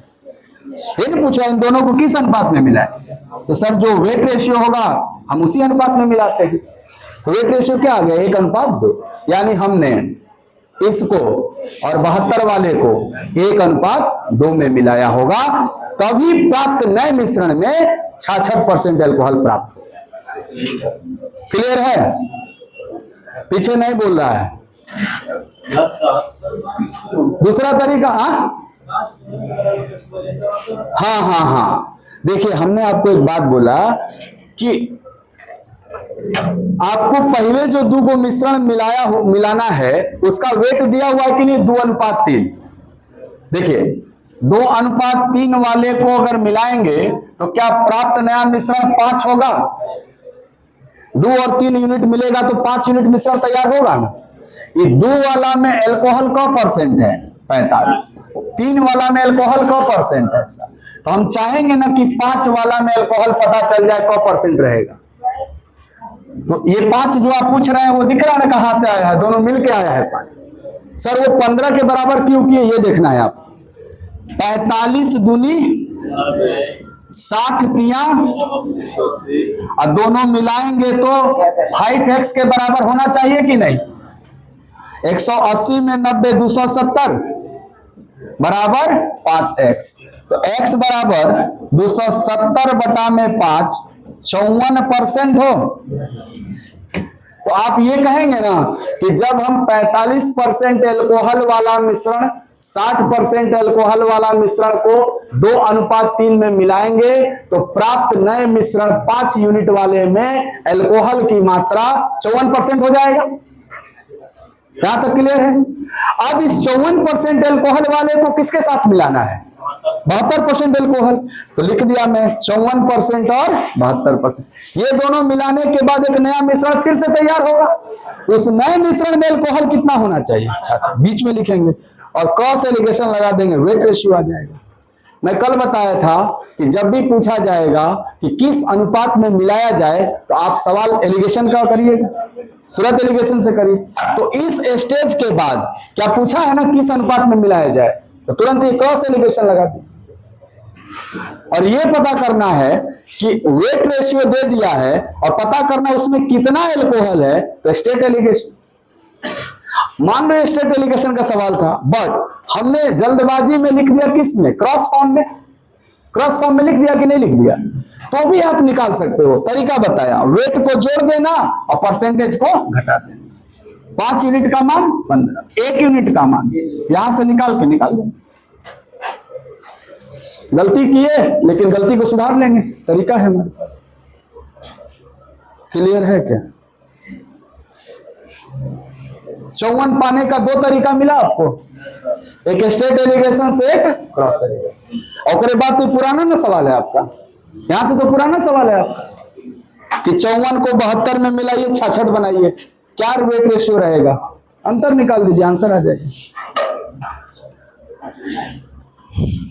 ये नहीं पूछा इन दोनों को किस अनुपात में मिला है, तो सर जो वेट रेशियो होगा हम उसी अनुपात में मिलाते हैं। तो वेट रेशियो क्या आ गया, 1:2, यानी हमने इसको और 72 वाले को 1:2 में मिलाया होगा, तभी प्राप्त नए मिश्रण में 66% अल्कोहल प्राप्त हो। क्लियर है? पीछे नहीं बोल रहा है। दूसरा तरीका, हाँ, देखिए हमने आपको एक बात बोला कि आपको पहले जो दो को मिश्रण मिलाना है उसका वेट दिया हुआ है कि नहीं, 2:3। देखिए 2:3 वाले को अगर मिलाएंगे तो क्या प्राप्त नया मिश्रण 5 होगा? 2 और 3 यूनिट मिलेगा तो 5 यूनिट मिश्रण तैयार होगा ना। ये 2 वाला में अल्कोहल का परसेंट है 45, 3 वाला में अल्कोहल का परसेंट है सर। तो हम चाहेंगे ना कि 5 वाला में अल्कोहल पता चल जाए क्या परसेंट रहेगा। तो ये 5 जो आप पूछ रहे हैं वो दिख रहा है ना कहां से आया है, दोनों मिलके आया है 5। सर वो 15 के बराबर क्यों किए ये देखना है आप। 45 दूनी 60 तिया और दोनों मिलाएंगे तो 5x के बराबर होना चाहिए कि नहीं। 180 में 90 270 बराबर 5x। तो x बराबर 270 बटा में 5 54% हो। तो आप ये कहेंगे ना कि जब हम 45% अल्कोहल वाला मिश्रण 60% अल्कोहल वाला मिश्रण को 2:3 में मिलाएंगे तो प्राप्त नए मिश्रण 5 यूनिट वाले में अल्कोहल की मात्रा 54% हो जाएगा। यहां तक क्लियर है। अब इस 54% अल्कोहल वाले को किसके साथ मिलाना है? 72% अल्कोहल। तो लिख दिया मैं 54% और 72%। ये दोनों मिलाने के बाद एक नया मिश्रण फिर से तैयार होगा। उस नए मिश्रण में अल्कोहल कितना होना चाहिए? अच्छा बीच में लिखेंगे और क्रॉस एलिगेशन लगा देंगे, वेट रेशियो आ जाएगा। मैं कल बताया था कि जब भी पूछा जाएगा कि किस अनुपात में मिलाया जाए तो आप सवाल एलिगेशन का करिएगा, तुरंत एलिगेशन से करिए। तो इस स्टेज के बाद क्या पूछा है ना किस अनुपात में मिलाया जाए, तो तुरंत ये क्रॉस एलिगेशन लगा दी। और ये पता करना है कि वेट रेशियो दे दिया है और पता करना उसमें कितना अल्कोहल है, तो स्टेट एलिगेशन। मान लो स्टेट एलिगेशन का सवाल था, बट हमने जल्दबाजी में लिख दिया किसमें? क्रॉस फॉर्म में। क्रॉस फॉर्म में लिख दिया कि नहीं लिख दिया? तो भी आप निकाल सकते हो, तरीका बताया। वेट को जोड़ देना और परसेंटेज को घटा देना। 5 यूनिट का मान 15, 1 यूनिट का मान यहां से निकाल देना। गलती किए लेकिन गलती को सुधार लेंगे, तरीका है हमारे पास। क्लियर है क्या? 54 पाने का 2 तरीका मिला आपको, एक स्टेट एलिगेशन से एक क्रॉस एलिगेशन। और उसके बाद तो पुराना ना सवाल है आपका, यहां से तो पुराना सवाल है आपका कि 54 को 72 में मिलाइए 66 बनाइए, क्या वेट रेशियो रहेगा, अंतर निकाल दीजिए, आंसर आ जाएगा।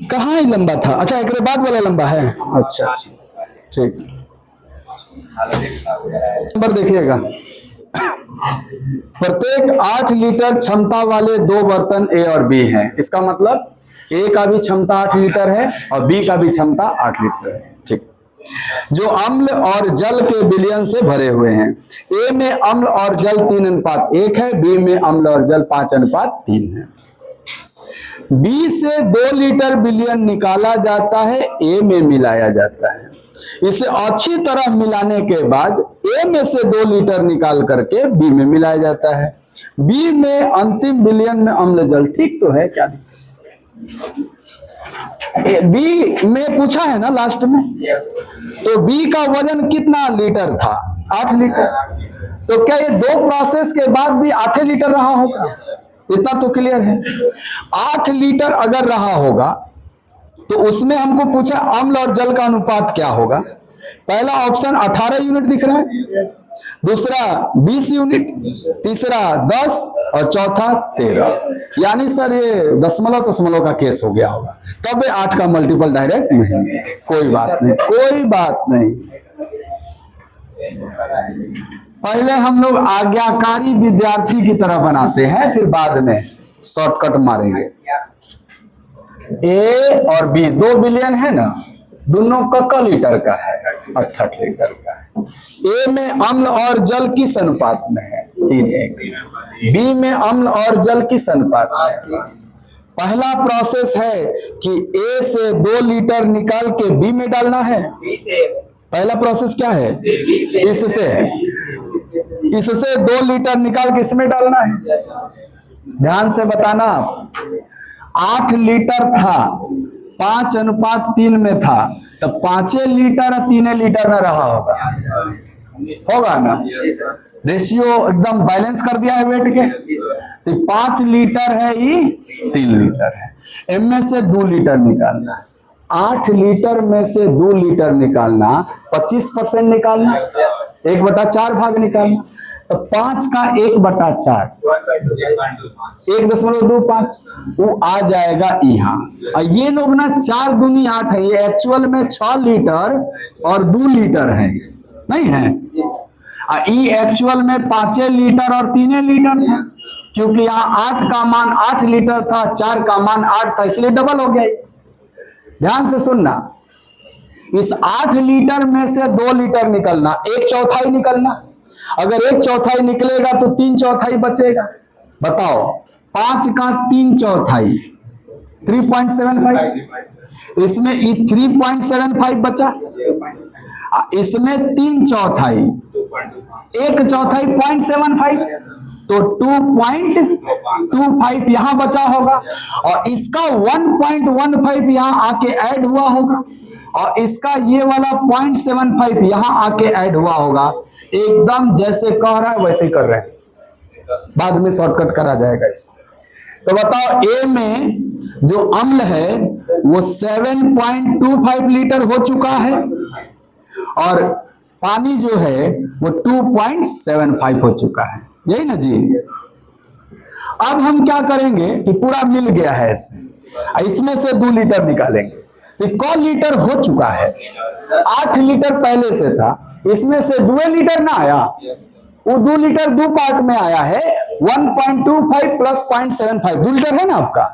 कहाँ ही लंबा था? अच्छा एक बाद वाला लंबा है। अच्छा ठीक, नंबर देखिएगा। प्रत्येक 8 लीटर क्षमता वाले 2 बर्तन ए और बी हैं। इसका मतलब ए का भी क्षमता 8 लीटर है और बी का भी क्षमता 8 लीटर है। ठीक, जो अम्ल और जल के विलयन से भरे हुए हैं। ए में अम्ल और जल 3:1 है, बी में अम्ल और जल 5:3 है। बी से 2 लीटर विलयन निकाला जाता है, ए में मिलाया जाता है। इसे अच्छी तरह मिलाने के बाद ए में से 2 लीटर निकाल करके बी में मिलाया जाता है। बी में अंतिम विलयन में अम्ल जल। ठीक तो है क्या? बी में पूछा है ना लास्ट में, तो बी का वजन कितना लीटर था? 8 लीटर। तो क्या ये 2 प्रोसेस के बाद भी 8 लीटर रहा होगा? इतना तो क्लियर है। 8 लीटर अगर रहा होगा तो उसमें हमको पूछा अम्ल और जल का अनुपात क्या होगा। पहला ऑप्शन 18 यूनिट दिख रहा है, दूसरा 20 यूनिट, तीसरा 10 और चौथा 13। यानी सर ये दशमलव का केस हो गया होगा, तब 8 का मल्टीपल डायरेक्ट नहीं। कोई बात नहीं, कोई बात नहीं। पहले हम लोग आज्ञाकारी विद्यार्थी की तरह बनाते हैं, फिर बाद में शॉर्टकट मारेंगे। ए और बी 2 विलयन है ना, दोनों का लीटर का है? 68 लीटर का है। ए में अम्ल और जल किस अनुपात में है? 3:1। बी में अम्ल और जल किस अनुपात में है? पहला प्रोसेस है कि ए से 2 लीटर निकाल के बी में डालना है। पहला प्रोसेस क्या है? इससे 2 लीटर निकाल के इसमें डालना है। ध्यान से बताना, 8 लीटर था, 5:3 में था, तो 5 लीटर और 3 लीटर में रहा होगा। होगा ना? रेशियो एकदम बैलेंस कर दिया है वेट के। तो 5 लीटर है, ये 3 लीटर है। एम में से 2 लीटर निकालना, 8 लीटर में से 2 लीटर निकालना, 25% निकालना, 1/4 भाग निकालना। तो 5 का 1/4 1.25 वो आ जाएगा यहाँ। और ये लोग ना 4 दूनी 8 है, ये एक्चुअल में 6 लीटर और 2 लीटर है, नहीं है? ये एक्चुअल में 5 लीटर और 3 लीटर था, क्योंकि यहाँ 8 का मान 8 लीटर था, 4 का मान 8 था, इसलिए डबल हो गया। ध्यान से सुनना, इस 8 लीटर में से 2 लीटर निकलना, 1/4 निकलना। अगर 1/4 निकलेगा तो 3/4 बचेगा। बताओ, 5 का 3/4 3.75, इसमें 3.75 बचा, इसमें 3/4 1/4 0.75, तो 2.25 यहां बचा होगा, और इसका 1.15 यहां आके ऐड हुआ होगा, और इसका ये वाला 0.75 यहां आके ऐड हुआ होगा। एकदम जैसे कह रहा है वैसे कर रहे हैं, बाद में शॉर्टकट करा जाएगा इसको। तो बताओ, ए में जो अम्ल है वो 7.25 लीटर हो चुका है, और पानी जो है वो 2.75 हो चुका है, यही ना जी? अब हम क्या करेंगे कि पूरा मिल गया है इसमें से 2 लीटर निकालेंगे। तो क लीटर हो चुका है, 8 लीटर पहले से था, इसमें से 2 लीटर ना आया, वो 2 लीटर 2 पार्ट में आया है, 1.25 प्लस 0.75 2 लीटर है ना आपका।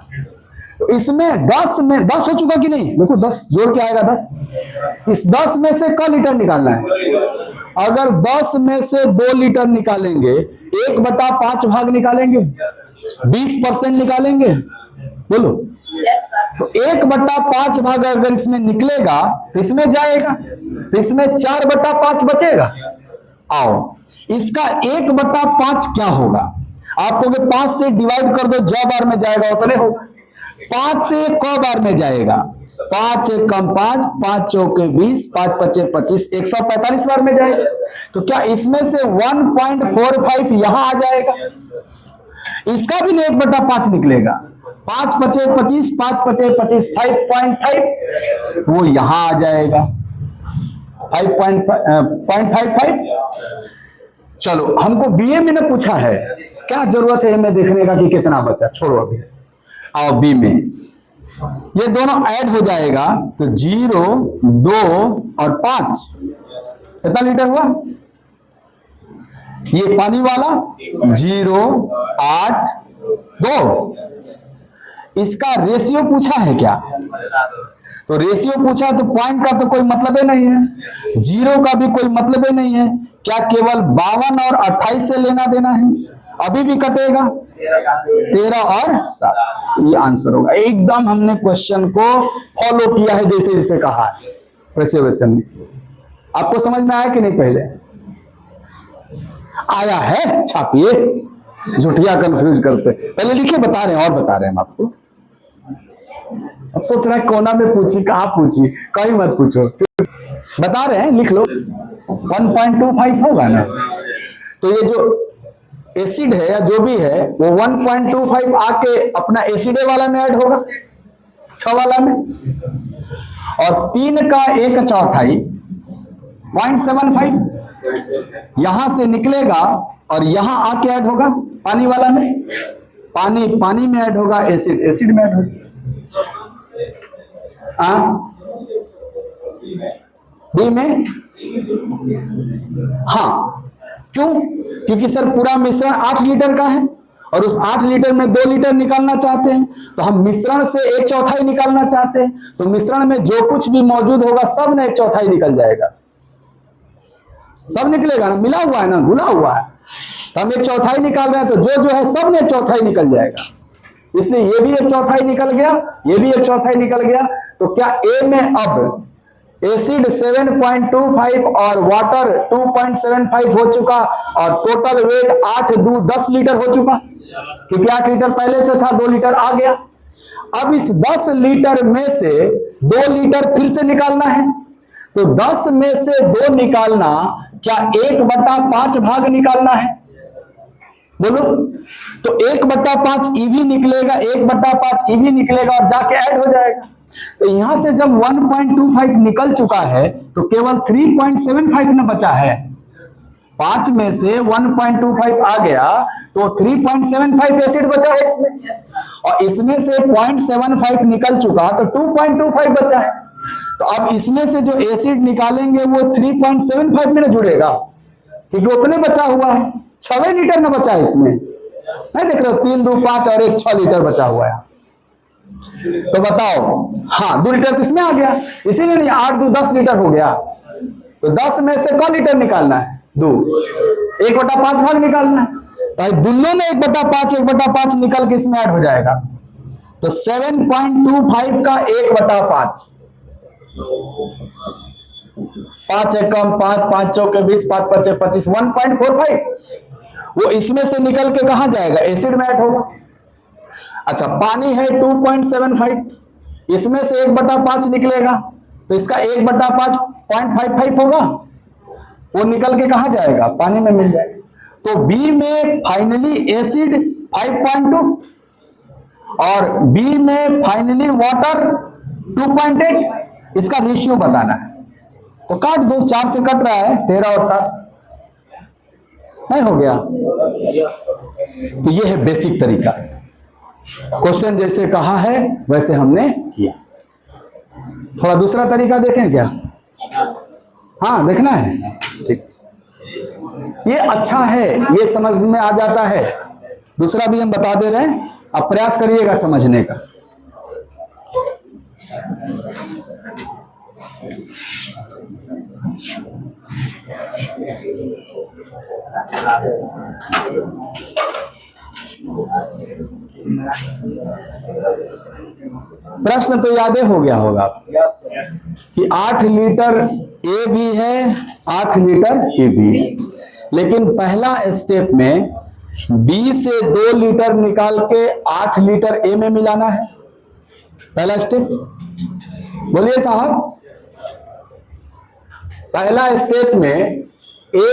तो इसमें 10 हो चुका कि नहीं? देखो 10 जोड़ के आएगा 10। इस 10 में से क लीटर निकालना है। अगर 10 में से 2 लीटर निकालेंगे, 1/5 भाग निकालेंगे, 20% निकालेंगे, बोलो। तो 1/5 भाग अगर इसमें निकलेगा तो इसमें जाएगा, तो इसमें 4/5 बचेगा। आओ, इसका 1/5 क्या होगा? आपको 5 से डिवाइड कर दो, जो बार में जाएगा उतने होगा। 5 से क बार में जाएगा, 5 1 कम 5, 5 चौके 20, 5 5 25, 145 बार में जाएगा। तो क्या इसमें से 1.45 यहां आ जाएगा? इसका भी 1/5 निकलेगा, 5 5 25, 5 5 25, 5.5 वो यहां आ जाएगा, 5.55। चलो, हमको बीए में ना पूछा है, क्या जरूरत है हमें देखने का कि कितना बचा, छोड़ो अभी। आओ बी में, ये दोनों ऐड हो जाएगा, तो 0 2 और 5 कितना लीटर हुआ? ये पानी वाला 0 8 2, इसका रेशियो पूछा है क्या? तो रेशियो पूछा तो पॉइंट का तो कोई मतलब ही नहीं है, 0 का भी कोई मतलब ही नहीं है। क्या केवल 52 और 28 से लेना देना है? अभी भी कटेगा 13 और 7, ये आंसर होगा। एकदम हमने क्वेश्चन को फॉलो किया है, जैसे जैसे कहा है वैसे वैसे। आपको समझ में आया कि नहीं? पहले आया है, छापिए, झूठिया कंफ्यूज करते। पहले लिखिए, बता रहे हैं और बता रहे हैं हम आपको। अब सोच रहा है कोना में पूछी, कहाँ पूछी, कहीं मत पूछो, बता रहे हैं, लिख लो। 1.25 होगा ना, तो ये जो एसिड है या जो भी है वो 1.25 आके अपना एसिडे वाला में ऐड होगा, 6 वाला में, और 3 का 1/4 0.75 यहां से निकलेगा और यहां आके ऐड होगा पानी वाला में, पानी में ऐड होगा, एसिड में ऐड होगा। बी में हाँ, क्यों? क्योंकि सर पूरा मिश्रण 8 लीटर का है और उस 8 लीटर में 2 लीटर निकालना चाहते हैं, तो हम मिश्रण से 1/4 निकालना चाहते हैं, तो मिश्रण में जो कुछ भी मौजूद होगा सब ने 1/4 निकल जाएगा, सब निकलेगा ना, मिला हुआ है ना, घुला हुआ है, तो हम 1/4 निकाल रहे हैं, तो जो जो है सब ने 1/4 निकल जाएगा। इसलिए ये भी 1/4 निकल गया, ये भी 1/4 निकल गया। तो क्या ए में अब एसिड 7.25 और वाटर 2.75 हो चुका, और टोटल वेट 8 2 10 लीटर हो चुका, क्योंकि 8 लीटर पहले से था, 2 लीटर आ गया। अब इस 10 लीटर में से 2 लीटर फिर से निकालना है, तो 10 में से 2 निकालना क्या 1/5 भाग निकालना है? बोलो। तो 1/5 EV निकलेगा, 1/5 EV निकलेगा और जाके ऐड हो जाएगा। तो यहां से जब 1.25 निकल चुका है तो केवल 3.75 न बचा है। 5 में से 1.25 आ गया तो 3.75 एसिड बचा है इसमें, और इसमें से 0.75 निकल चुका तो 2.25 बचा है। तो अब इसमें से जो एसिड निकालेंगे वो 3.75 में ना जुड़ेगा, क्योंकि उतने बचा हुआ है। 6 लीटर ना बचा है इसमें, नहीं देख रहे हो? 3 2 5 और 1 6 लीटर बचा हुआ है। तो बताओ, हाँ 2 लीटर किसमें आ गया, इसीलिए नहीं 8 2 10 लीटर हो गया। तो 10 में से क लीटर निकालना है? 2। 1/5 भाग निकालना है। तो दोनों में 1/5 निकल के इसमें ऐड हो जाएगा। तो 7.25 का 1/5, 5 एकम 5 5 चौके 20 5 5 25 1.45 वो इसमें से निकल के कहां जाएगा? एसिड में ऐड होगा। अच्छा, पानी है 2.75, इसमें से 1/5 निकलेगा तो इसका 1/5 0.55 होगा, वो निकल के कहां जाएगा? पानी में मिल जाएगा। तो बी में फाइनली एसिड 5.2 और बी में फाइनली वाटर 2.8। इसका रेशियो बताना है। तो काट दो, 4 से कट रहा है, 13 और 7 नहीं हो गया। तो ये है बेसिक तरीका। क्वेश्चन जैसे कहा है वैसे हमने किया। थोड़ा दूसरा तरीका देखें क्या? हाँ देखना है, ठीक। ये अच्छा है, ये समझ में आ जाता है। दूसरा भी हम बता दे रहे हैं, आप प्रयास करिएगा समझने का। प्रश्न तो याद हो गया होगा कि 8 लीटर ए भी है, 8 लीटर ए भी है, लेकिन पहला स्टेप में बी से 2 लीटर निकाल के 8 लीटर ए में मिलाना है। पहला स्टेप बोलिए साहब। पहला स्टेप में ए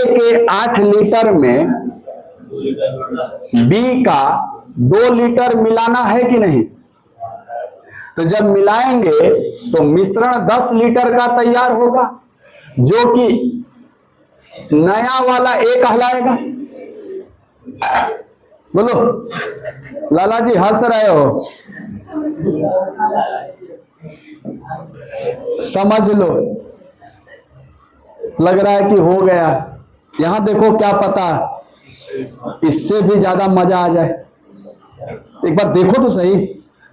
के 8 लीटर में बी का 2 लीटर मिलाना है कि नहीं? तो जब मिलाएंगे तो मिश्रण 10 लीटर का तैयार होगा, जो कि नया वाला ए कहलाएगा। बोलो लाला जी, हंस रहे हो, समझ लो। लग रहा है कि हो गया। यहां देखो, क्या पता इससे भी ज्यादा मजा आ जाए। एक बार देखो तो सही।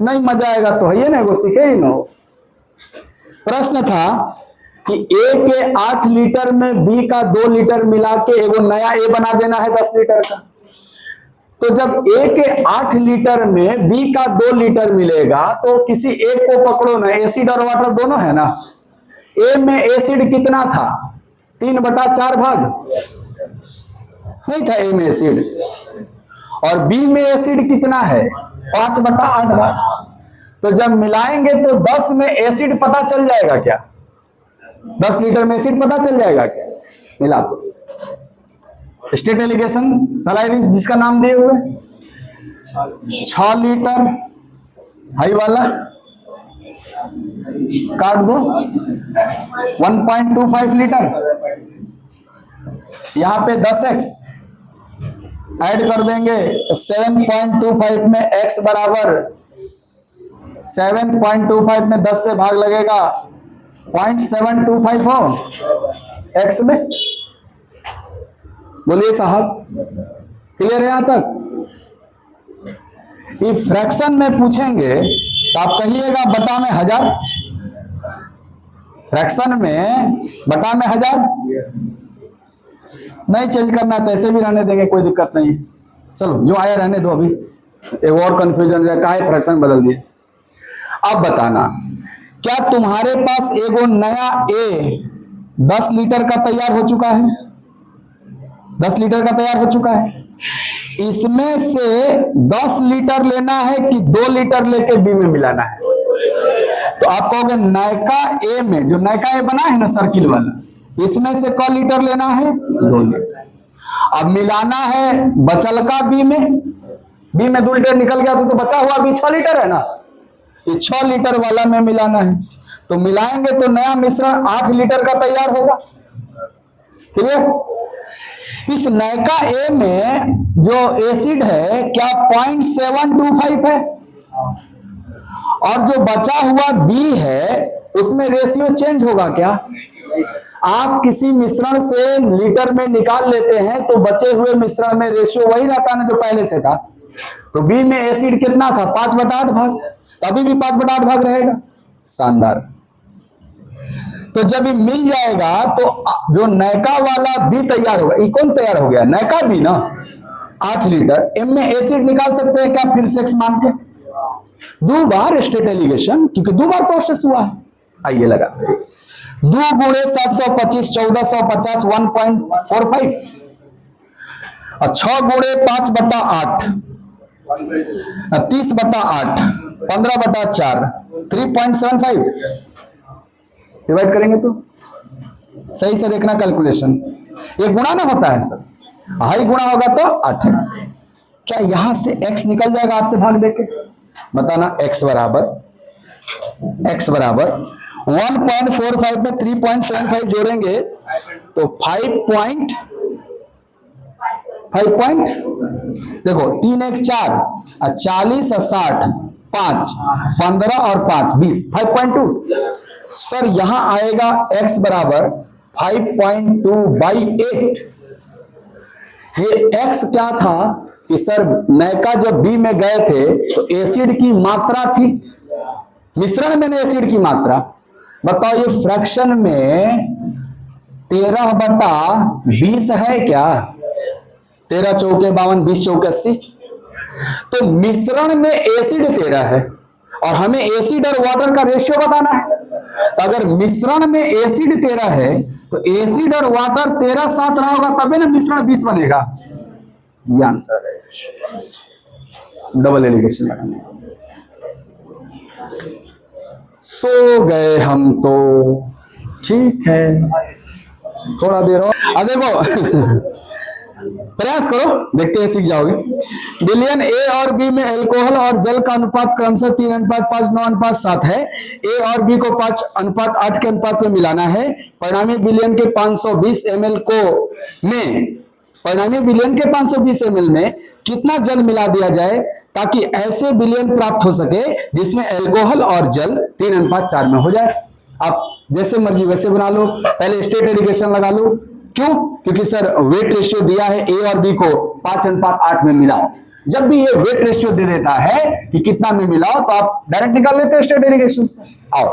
नहीं मजा आएगा तो है ना, वो सीखे ही ना। प्रश्न था कि ए के 8 लीटर में बी का 2 लीटर मिला के एगो नया ए बना देना है 10 लीटर का। तो जब ए के 8 लीटर में बी का 2 लीटर मिलेगा तो किसी एक को पकड़ो ना, एसिड और वाटर दोनों है ना। ए में एसिड कितना था? 3/4 भाग नहीं था ए में एसिड, और बी में एसिड कितना है? 5/8 भाग। तो जब मिलाएंगे तो 10 में एसिड पता चल जाएगा क्या? 10 लीटर में एसिड पता चल जाएगा क्या? मिला तो स्टेट एलिगेशन सलाइविन जिसका नाम दिए हुए 6 लीटर हाई वाला काट दो 1.25 लीटर, यहां पे 10x ऐड कर देंगे तो 7.25 में x बराबर 7.25 में 10 से भाग लगेगा 0.725 हो x में। बोलिए साहब, क्लियर है यहां तक? ये फ्रैक्शन में पूछेंगे तो आप कहिएगा बटा में 1000। फ्रैक्शन में बटा में 1000 नहीं चेंज करना तो ऐसे भी रहने देंगे, कोई दिक्कत नहीं। चलो जो आया रहने दो, अभी एक और कंफ्यूजन है, काहे फ्रैक्शन बदल दिए। अब बताना, क्या तुम्हारे पास एगो नया ए 10 लीटर का तैयार हो चुका है? 10 लीटर का तैयार हो चुका है। इसमें से 10 लीटर लेना है कि 2 लीटर लेके बी में मिलाना है? तो आप कहोगे नयका ए में, जो नयका ए बना है ना सर्किल वाला, इसमें से क लीटर लेना है 2 लीटर। अब मिलाना है बचल का बी में 2 लीटर निकल गया तो बचा हुआ बी 6 लीटर है ना, ये 6 लीटर वाला में मिलाना है। तो मिलाएंगे तो नया मिश्रण 8 लीटर का तैयार होगा। क्लियर? इस नयका ए में जो एसिड है क्या 0.725 है, और जो बचा हुआ बी है उसमें रेशियो चेंज होगा क्या? आप किसी मिश्रण से लीटर में निकाल लेते हैं तो बचे हुए मिश्रण में रेशियो वही रहता ना जो पहले से था। तो बी में एसिड कितना था 5/8 भाग, अभी भी 5/8 भाग रहेगा। शानदार। तो जब ये मिल जाएगा तो जो नयका वाला बी तैयार होगा, ये कौन तैयार हो गया? नयका बी ना, 8 लीटर। एम में एसिड निकाल सकते हैं क्या फिर से x मान के? 2 बार स्टेट एलिगेशन, क्योंकि 2 बार प्रोसेस हुआ है। आइए लगाते हैं 2 गुणे 725 1450 1.45 और 6 गुणे 5/8 30/8 15/4 3.75 डिवाइड करेंगे तो सही से देखना कैलकुलेशन, ये गुणा ना होता है सर, हाई गुणा होगा तो 8x। क्या यहां से x निकल जाएगा 8 से भाग देके? बताना। x बराबर 1.45 में 3.75 जोड़ेंगे तो 5 देखो 3 1 4 और 40 और 60 5 15 और 5 20 5.2। सर यहां आएगा x बराबर 5.2/8। ये x क्या था कि सर नयका जब बी में गए थे तो एसिड की मात्रा थी, मिश्रण में एसिड की मात्रा। बताओ ये फ्रैक्शन में 13/20 है क्या? 13 चौके 52 20 चौके 80। तो मिश्रण में एसिड 13 है और हमें एसिड और वाटर का रेशियो बताना है। तो अगर मिश्रण में एसिड 13 है तो एसिड और वाटर 13 साथ रहा होगा तभी ना मिश्रण 20 बनेगा। ये आंसर है। डबल एलिगेशन लगाने। सो गए हम तो ठीक है, थोड़ा देर और। अब देखो प्रयास करो, देखते हैं सीख जाओगे। विलयन ए और बी में अल्कोहल और जल का अनुपात क्रमशः 3:5 9:7 है। ए और बी को 5:8 के अनुपात में मिलाना है। परिणामी विलयन के 520 ml में कितना जल मिला दिया जाए ताकि ऐसे विलयन प्राप्त हो सके जिसमें अल्कोहल और जल 3:4 में हो जाए। आप जैसे मर्जी वैसे बना लो, पहले स्टेट एलिगेशन लगा लो। क्यों? क्योंकि सर वेट रेशियो दिया है ए और बी को 5:8 में मिलाओ। जब भी ये वेट रेशियो दे देता है कि कितना में मिलाओ तो आप डायरेक्ट निकाल लेते हैं स्टेट एलिगेशन से। आओ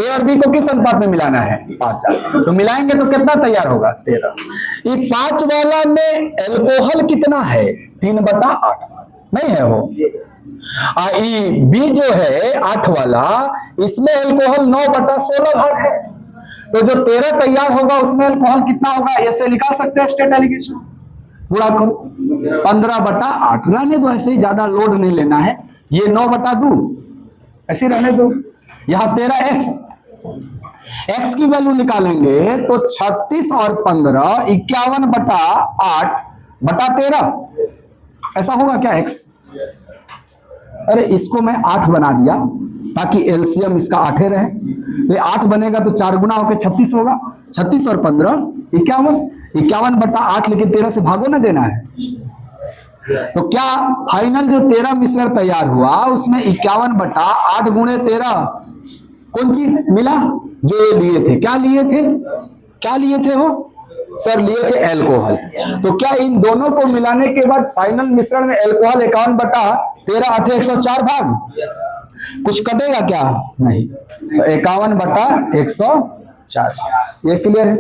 ए और बी को किस अनुपात में मिलाना है? 5:8। तो मिलाएंगे तो कितना तैयार होगा? 13। ये 5 वाला में अल्कोहल कितना है? 3/8 नहीं है वो। बी जो है 8 वाला, इसमें अल्कोहल 9/16 भाग है। तो जो 13 तैयार होगा उसमें अल्कोहल कितना होगा? ऐसे निकाल सकते हैं स्टेट एलिगेशन। पूरा करो 15/8 रहने दो, ऐसे ही ज्यादा लोड नहीं लेना है। ये 9/2 ऐसे रहने दो। यहां 13x की वैल्यू निकालेंगे तो 36 और 15 51/8/13 ऐसा होगा क्या x? अरे इसको मैं 8 बना दिया ताकि एलसीएम इसका 8 रहे। ये 8 बनेगा तो 4 गुना होकर 36 होगा। 36 और 15 51/8, लेकिन 13 से भागो ना देना है। तो क्या फाइनल जो 13 मिश्रण तैयार हुआ उसमें 51/8 गुणे 13 कौन चीज मिला? जो ये लिए थे। क्या लिए थे हो सर? लिए थे अल्कोहल। तो क्या इन दोनों को मिलाने के बाद फाइनल मिश्रण में अल्कोहल 51/13 8 104 भाग? कुछ कटेगा क्या? नहीं। तो 51/104। ये क्लियर है।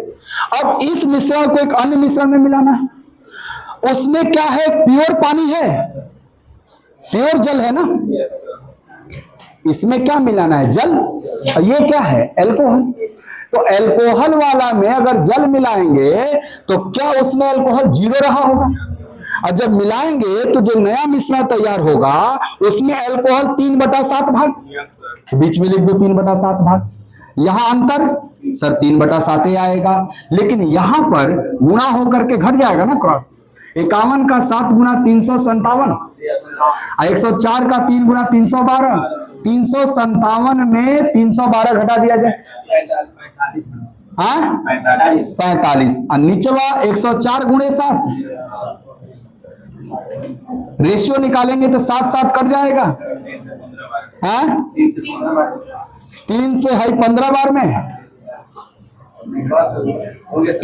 अब इस मिश्रण को एक अन्य मिश्रण में मिलाना है। उसमें क्या है? प्योर पानी है, प्योर जल है ना। इसमें क्या मिलाना है? जल। ये क्या है? अल्कोहल। तो अल्कोहल वाला में अगर जल मिलाएंगे तो क्या उसमें अल्कोहल 0 रहा होगा? और जब मिलाएंगे तो जो नया मिश्रण तैयार होगा उसमें अल्कोहल 3/7 भाग। बीच में लिख दो 3/7 भाग। यहां अंतर सर 3/7 ही आएगा, लेकिन यहां पर गुणा होकर के घट जाएगा ना क्रॉस। 51 का 7 गुना 357, 104 का 3 गुना 312, 357 में 312 घटा दिया जाए, हाँ 45, और निचवा 104 गुणे 7, रेशियो निकालेंगे तो 7 कट जाएगा, हाँ 3 से है 15 बार में,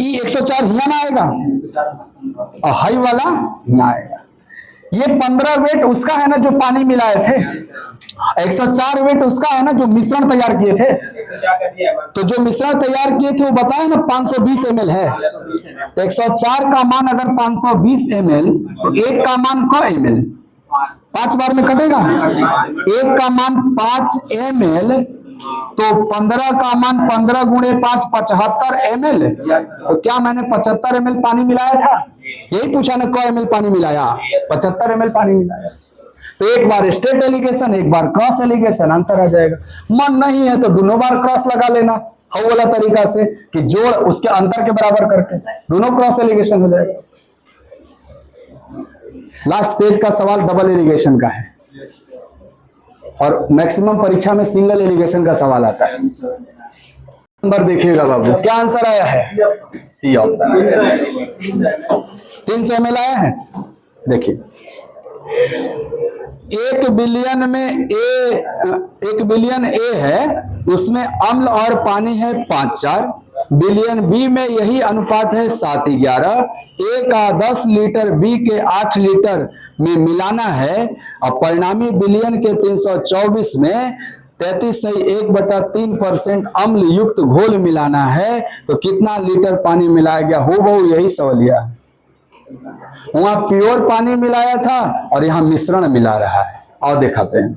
ई 104 हिया ना आएगा और हाई वाला हिया आएगा। ये 15 वेट उसका है ना जो पानी मिलाए थे, 104 वेट उसका है ना जो मिश्रण तैयार किए थे। तो जो मिश्रण तैयार किए थे वो बताया ना 520 ml है, तो 104 का मान अगर 520 ml तो एक का मान क ml 5 बार में कटेगा, एक का मान 5 ml तो 15 का मान 15 गुणे 5 75 ml। तो क्या मैंने 75 ml पानी मिलाया था? यही पूछा ना, क ml पानी मिलाया? 75 ml पानी मिलाया। तो एक बार स्ट्रेट एलिगेशन, एक बार क्रॉस एलिगेशन, आंसर आ जाएगा। मन नहीं है तो दोनों बार क्रॉस लगा लेना, हाउ वाला तरीका से कि जोड़ उसके अंतर के बराबर करके दोनों क्रॉस एलिगेशन हो जाएगा। लास्ट पेज का सवाल डबल एलिगेशन का है और मैक्सिमम परीक्षा में सिंगल एलिगेशन का सवाल आता है। नंबर देखिएगा बाबू, क्या आंसर आया है? सी ऑप्शन 300 ml आया है। देखिए 1 बिलियन में एक बिलियन ए है, उसमें अम्ल और पानी है 5:4, बिलियन बी में यही अनुपात है 7:11, ए का 10 लीटर बी के 8 लीटर में मिलाना है और परिणामी बिलियन के 324 में 33.1/3% अम्ल युक्त घोल मिलाना है, तो कितना लीटर पानी मिलाया गया? हो बहु यही सवालिया है। वहां प्योर पानी मिलाया था और यहां मिश्रण मिला रहा है। और दिखाते हैं,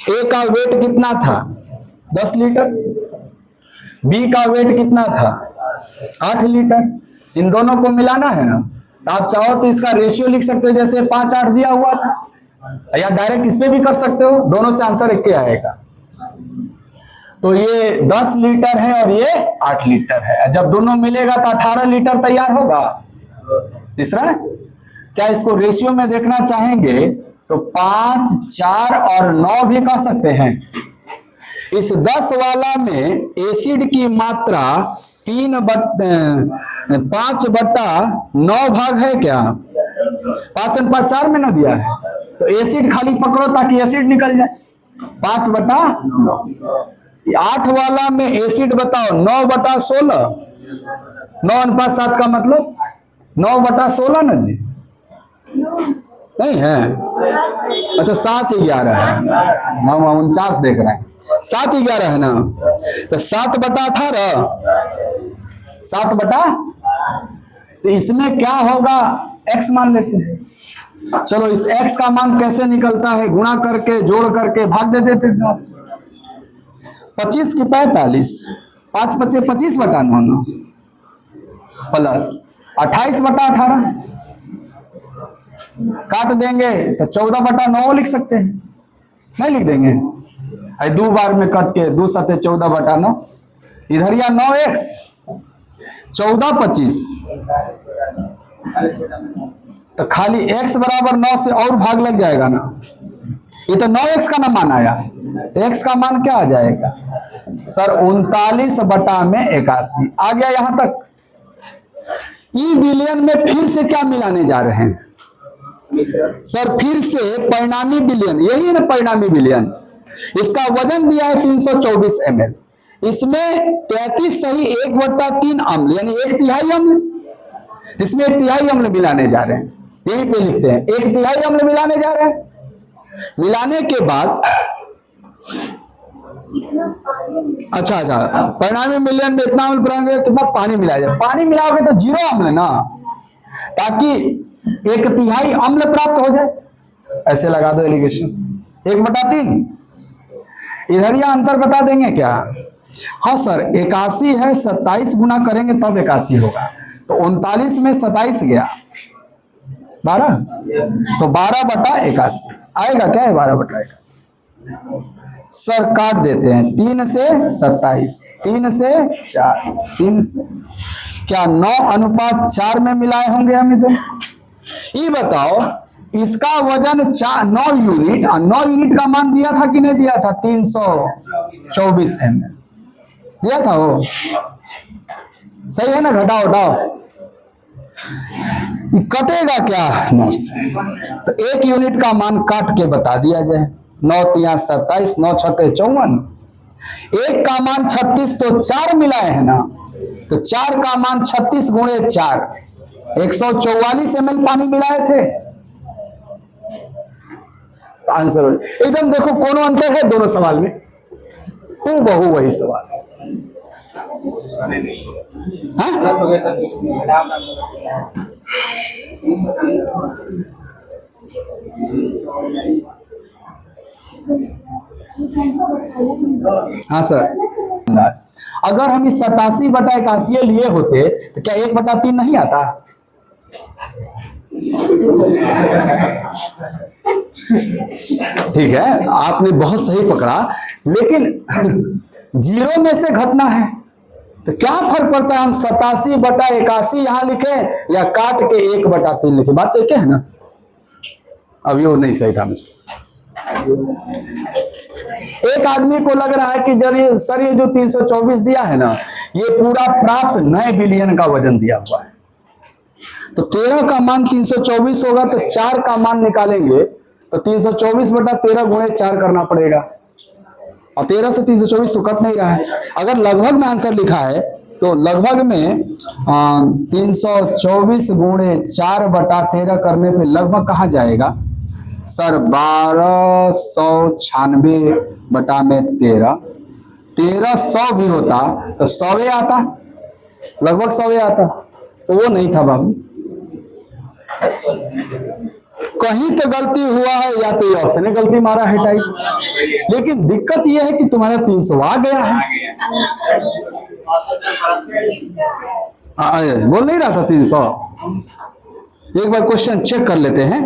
ए का वेट कितना था? 10 लीटर, बी का वेट कितना था? 8 लीटर। इन दोनों को मिलाना है ना, तो आप चाहो तो इसका रेशियो लिख सकते हो, जैसे 5:8 दिया हुआ था, या डायरेक्ट इस पे भी कर सकते हो, दोनों से आंसर एक ही आएगा। तो ये 10 लीटर है और ये 8 लीटर है, जब दोनों मिलेगा तो 18 लीटर तैयार होगा मिश्रण। क्या इसको रेशियो में देखना चाहेंगे तो 5, 4 और 9 भी कह सकते हैं। इस 10 वाला में एसिड की मात्रा 5/9 भाग है क्या? 5/4 में ना दिया है, तो एसिड खाली पकड़ो ताकि एसिड निकल जाए। 5/9। 8 वाला में एसिड बताओ 9/16, 9:7 का मतलब 9/16 ना जी, नहीं है? अच्छा 7:11 है, हम 49 देख रहे हैं, 7:11 है ना, तो 7/18, 7/, तो इसमें क्या होगा? x मान लेते हैं। चलो इस x का मान कैसे निकलता है? गुणा करके, जोड़ करके, भाग दे देते हैं। 25 की 45, 5×5 = 25/9 प्लस 28/18 काट देंगे तो 14/9 लिख सकते हैं, नहीं लिख देंगे? 2 बार में कट के 2 × 7 = 14/9, इधर या 9x 14×25, तो खाली x बराबर 9 से और भाग लग जाएगा ना। ये तो 9x का ना मान आया, x का मान क्या आ जाएगा सर? 39/81 आ गया यहां तक। ई बिलियन में फिर से क्या मिलाने जा रहे हैं सर? फिर से परिणामी बिलियन, यही है ना परिणामी बिलियन। इसका वजन दिया है 324 ml, इसमें 33 सही 1/3 अम्ल यानी 1/3 अम्ल, इसमें 1/3 अम्ल मिलाने जा रहे हैं। यहीं पे लिखते हैं 1/3 अम्ल मिलाने जा रहे हैं। मिलाने के बाद अच्छा परिणामी मिलियन में इतना अम्ल कितना पानी मिलाया जाए? पानी मिलाओगे तो 0 अम्ल ना, ताकि 1/3 अम्ल प्राप्त हो जाए। ऐसे लगा दो एलिगेशन 1/3। इधर यह अंतर बता देंगे क्या? हाँ सर 81 है, 27 गुना करेंगे तब 81 होगा, तो 39 में 27 गया 12, तो 12/81 आएगा। क्या है 12/81? सर काट देते हैं, 3 से 27, 3 से 4, 3 से क्या 9:4 में मिलाए होंगे हम इधर। ये बताओ इसका वजन 9 यूनिट, और 9 यूनिट का मान दिया था कि नहीं दिया था, 324 ml दिया था वो, सही है ना। घटाओ हटाओ, कटेगा क्या 9 से, तो 1 यूनिट का मान काट के बता दिया जाए। 9 3 27, 9 6 54, 1 का मान 36, तो 4 मिलाए है ना, तो 4 का मान 36 गुणे 4, 144 ml पानी मिलाए थे। तो आंसर हो एकदम, देखो कौन अंतर है दोनों सवाल में, हूबहू वही सवाल है। हाँ सर, अगर हम इस 87/81 लिए होते तो क्या 1/3 नहीं आता। ठीक है, आपने बहुत सही पकड़ा, लेकिन 0 में से घटना है तो क्या फर्क पड़ता है, हम 87/81 यहां लिखे या काट के 1/3 लिखे, बात तो एक है ना। अब ये नहीं सही था मिस्टर। एक आदमी को लग रहा है कि जब ये सर ये जो 324 दिया है ना, ये पूरा प्राप्त 9 बिलियन का वजन दिया हुआ है, तो 13 का मान 324 होगा, तो 4 का मान निकालेंगे तो 324/13 गुणे 4 करना पड़ेगा, और 13 से 324 तो कट नहीं रहा है। अगर लगभग में आंसर लिखा है तो लगभग में 324 गुणे 4/13 करने पे लगभग कहाँ जाएगा सर, 1296/13, 1300 भी होता तो 100 आता, लगभग 100 आता, तो वो नहीं था बाबू। कहीं तो गलती हुआ है, या तो ये ऑप्शन ने गलती मारा है टाइप, लेकिन दिक्कत ये है कि तुम्हारा 300 आ गया है। बोल नहीं रहा था 300। एक बार क्वेश्चन चेक कर लेते हैं।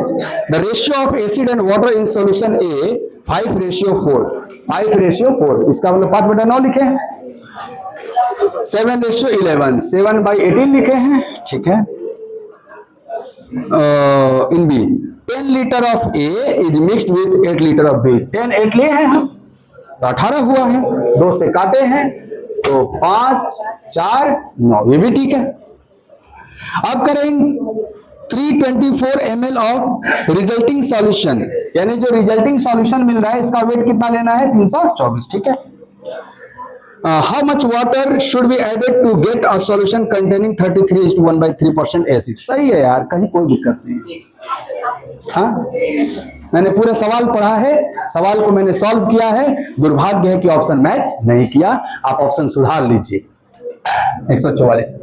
The ratio of acid and water in solution A 5:4, 5:4, इसका मतलब 5/9 लिखे हैं। 7:11, 7/18 लिखे हैं, ठीक है। In B 10 litre of A is mixed with 8 litre of B, 10 8 लिए हैं हम, तो 18 हुआ है, 2 से काटे हैं तो 5 4 9, ये भी ठीक है। अब करें 324 ml ऑफ रिजल्टिंग सॉल्यूशन, यानी जो रिजल्टिंग सॉल्यूशन मिल रहा है इसका वेट कितना लेना है, 324, ठीक है। How much water should be added to get a solution containing 33:1/3% acid. सही है यार, कहीं कोई दिक्कत नहीं। हाँ, मैंने पूरे सवाल पढ़ा है, सवाल को मैंने सॉल्व किया है। दुर्भाग्य है कि ऑप्शन मैच नहीं किया, आप ऑप्शन सुधार लीजिए। 144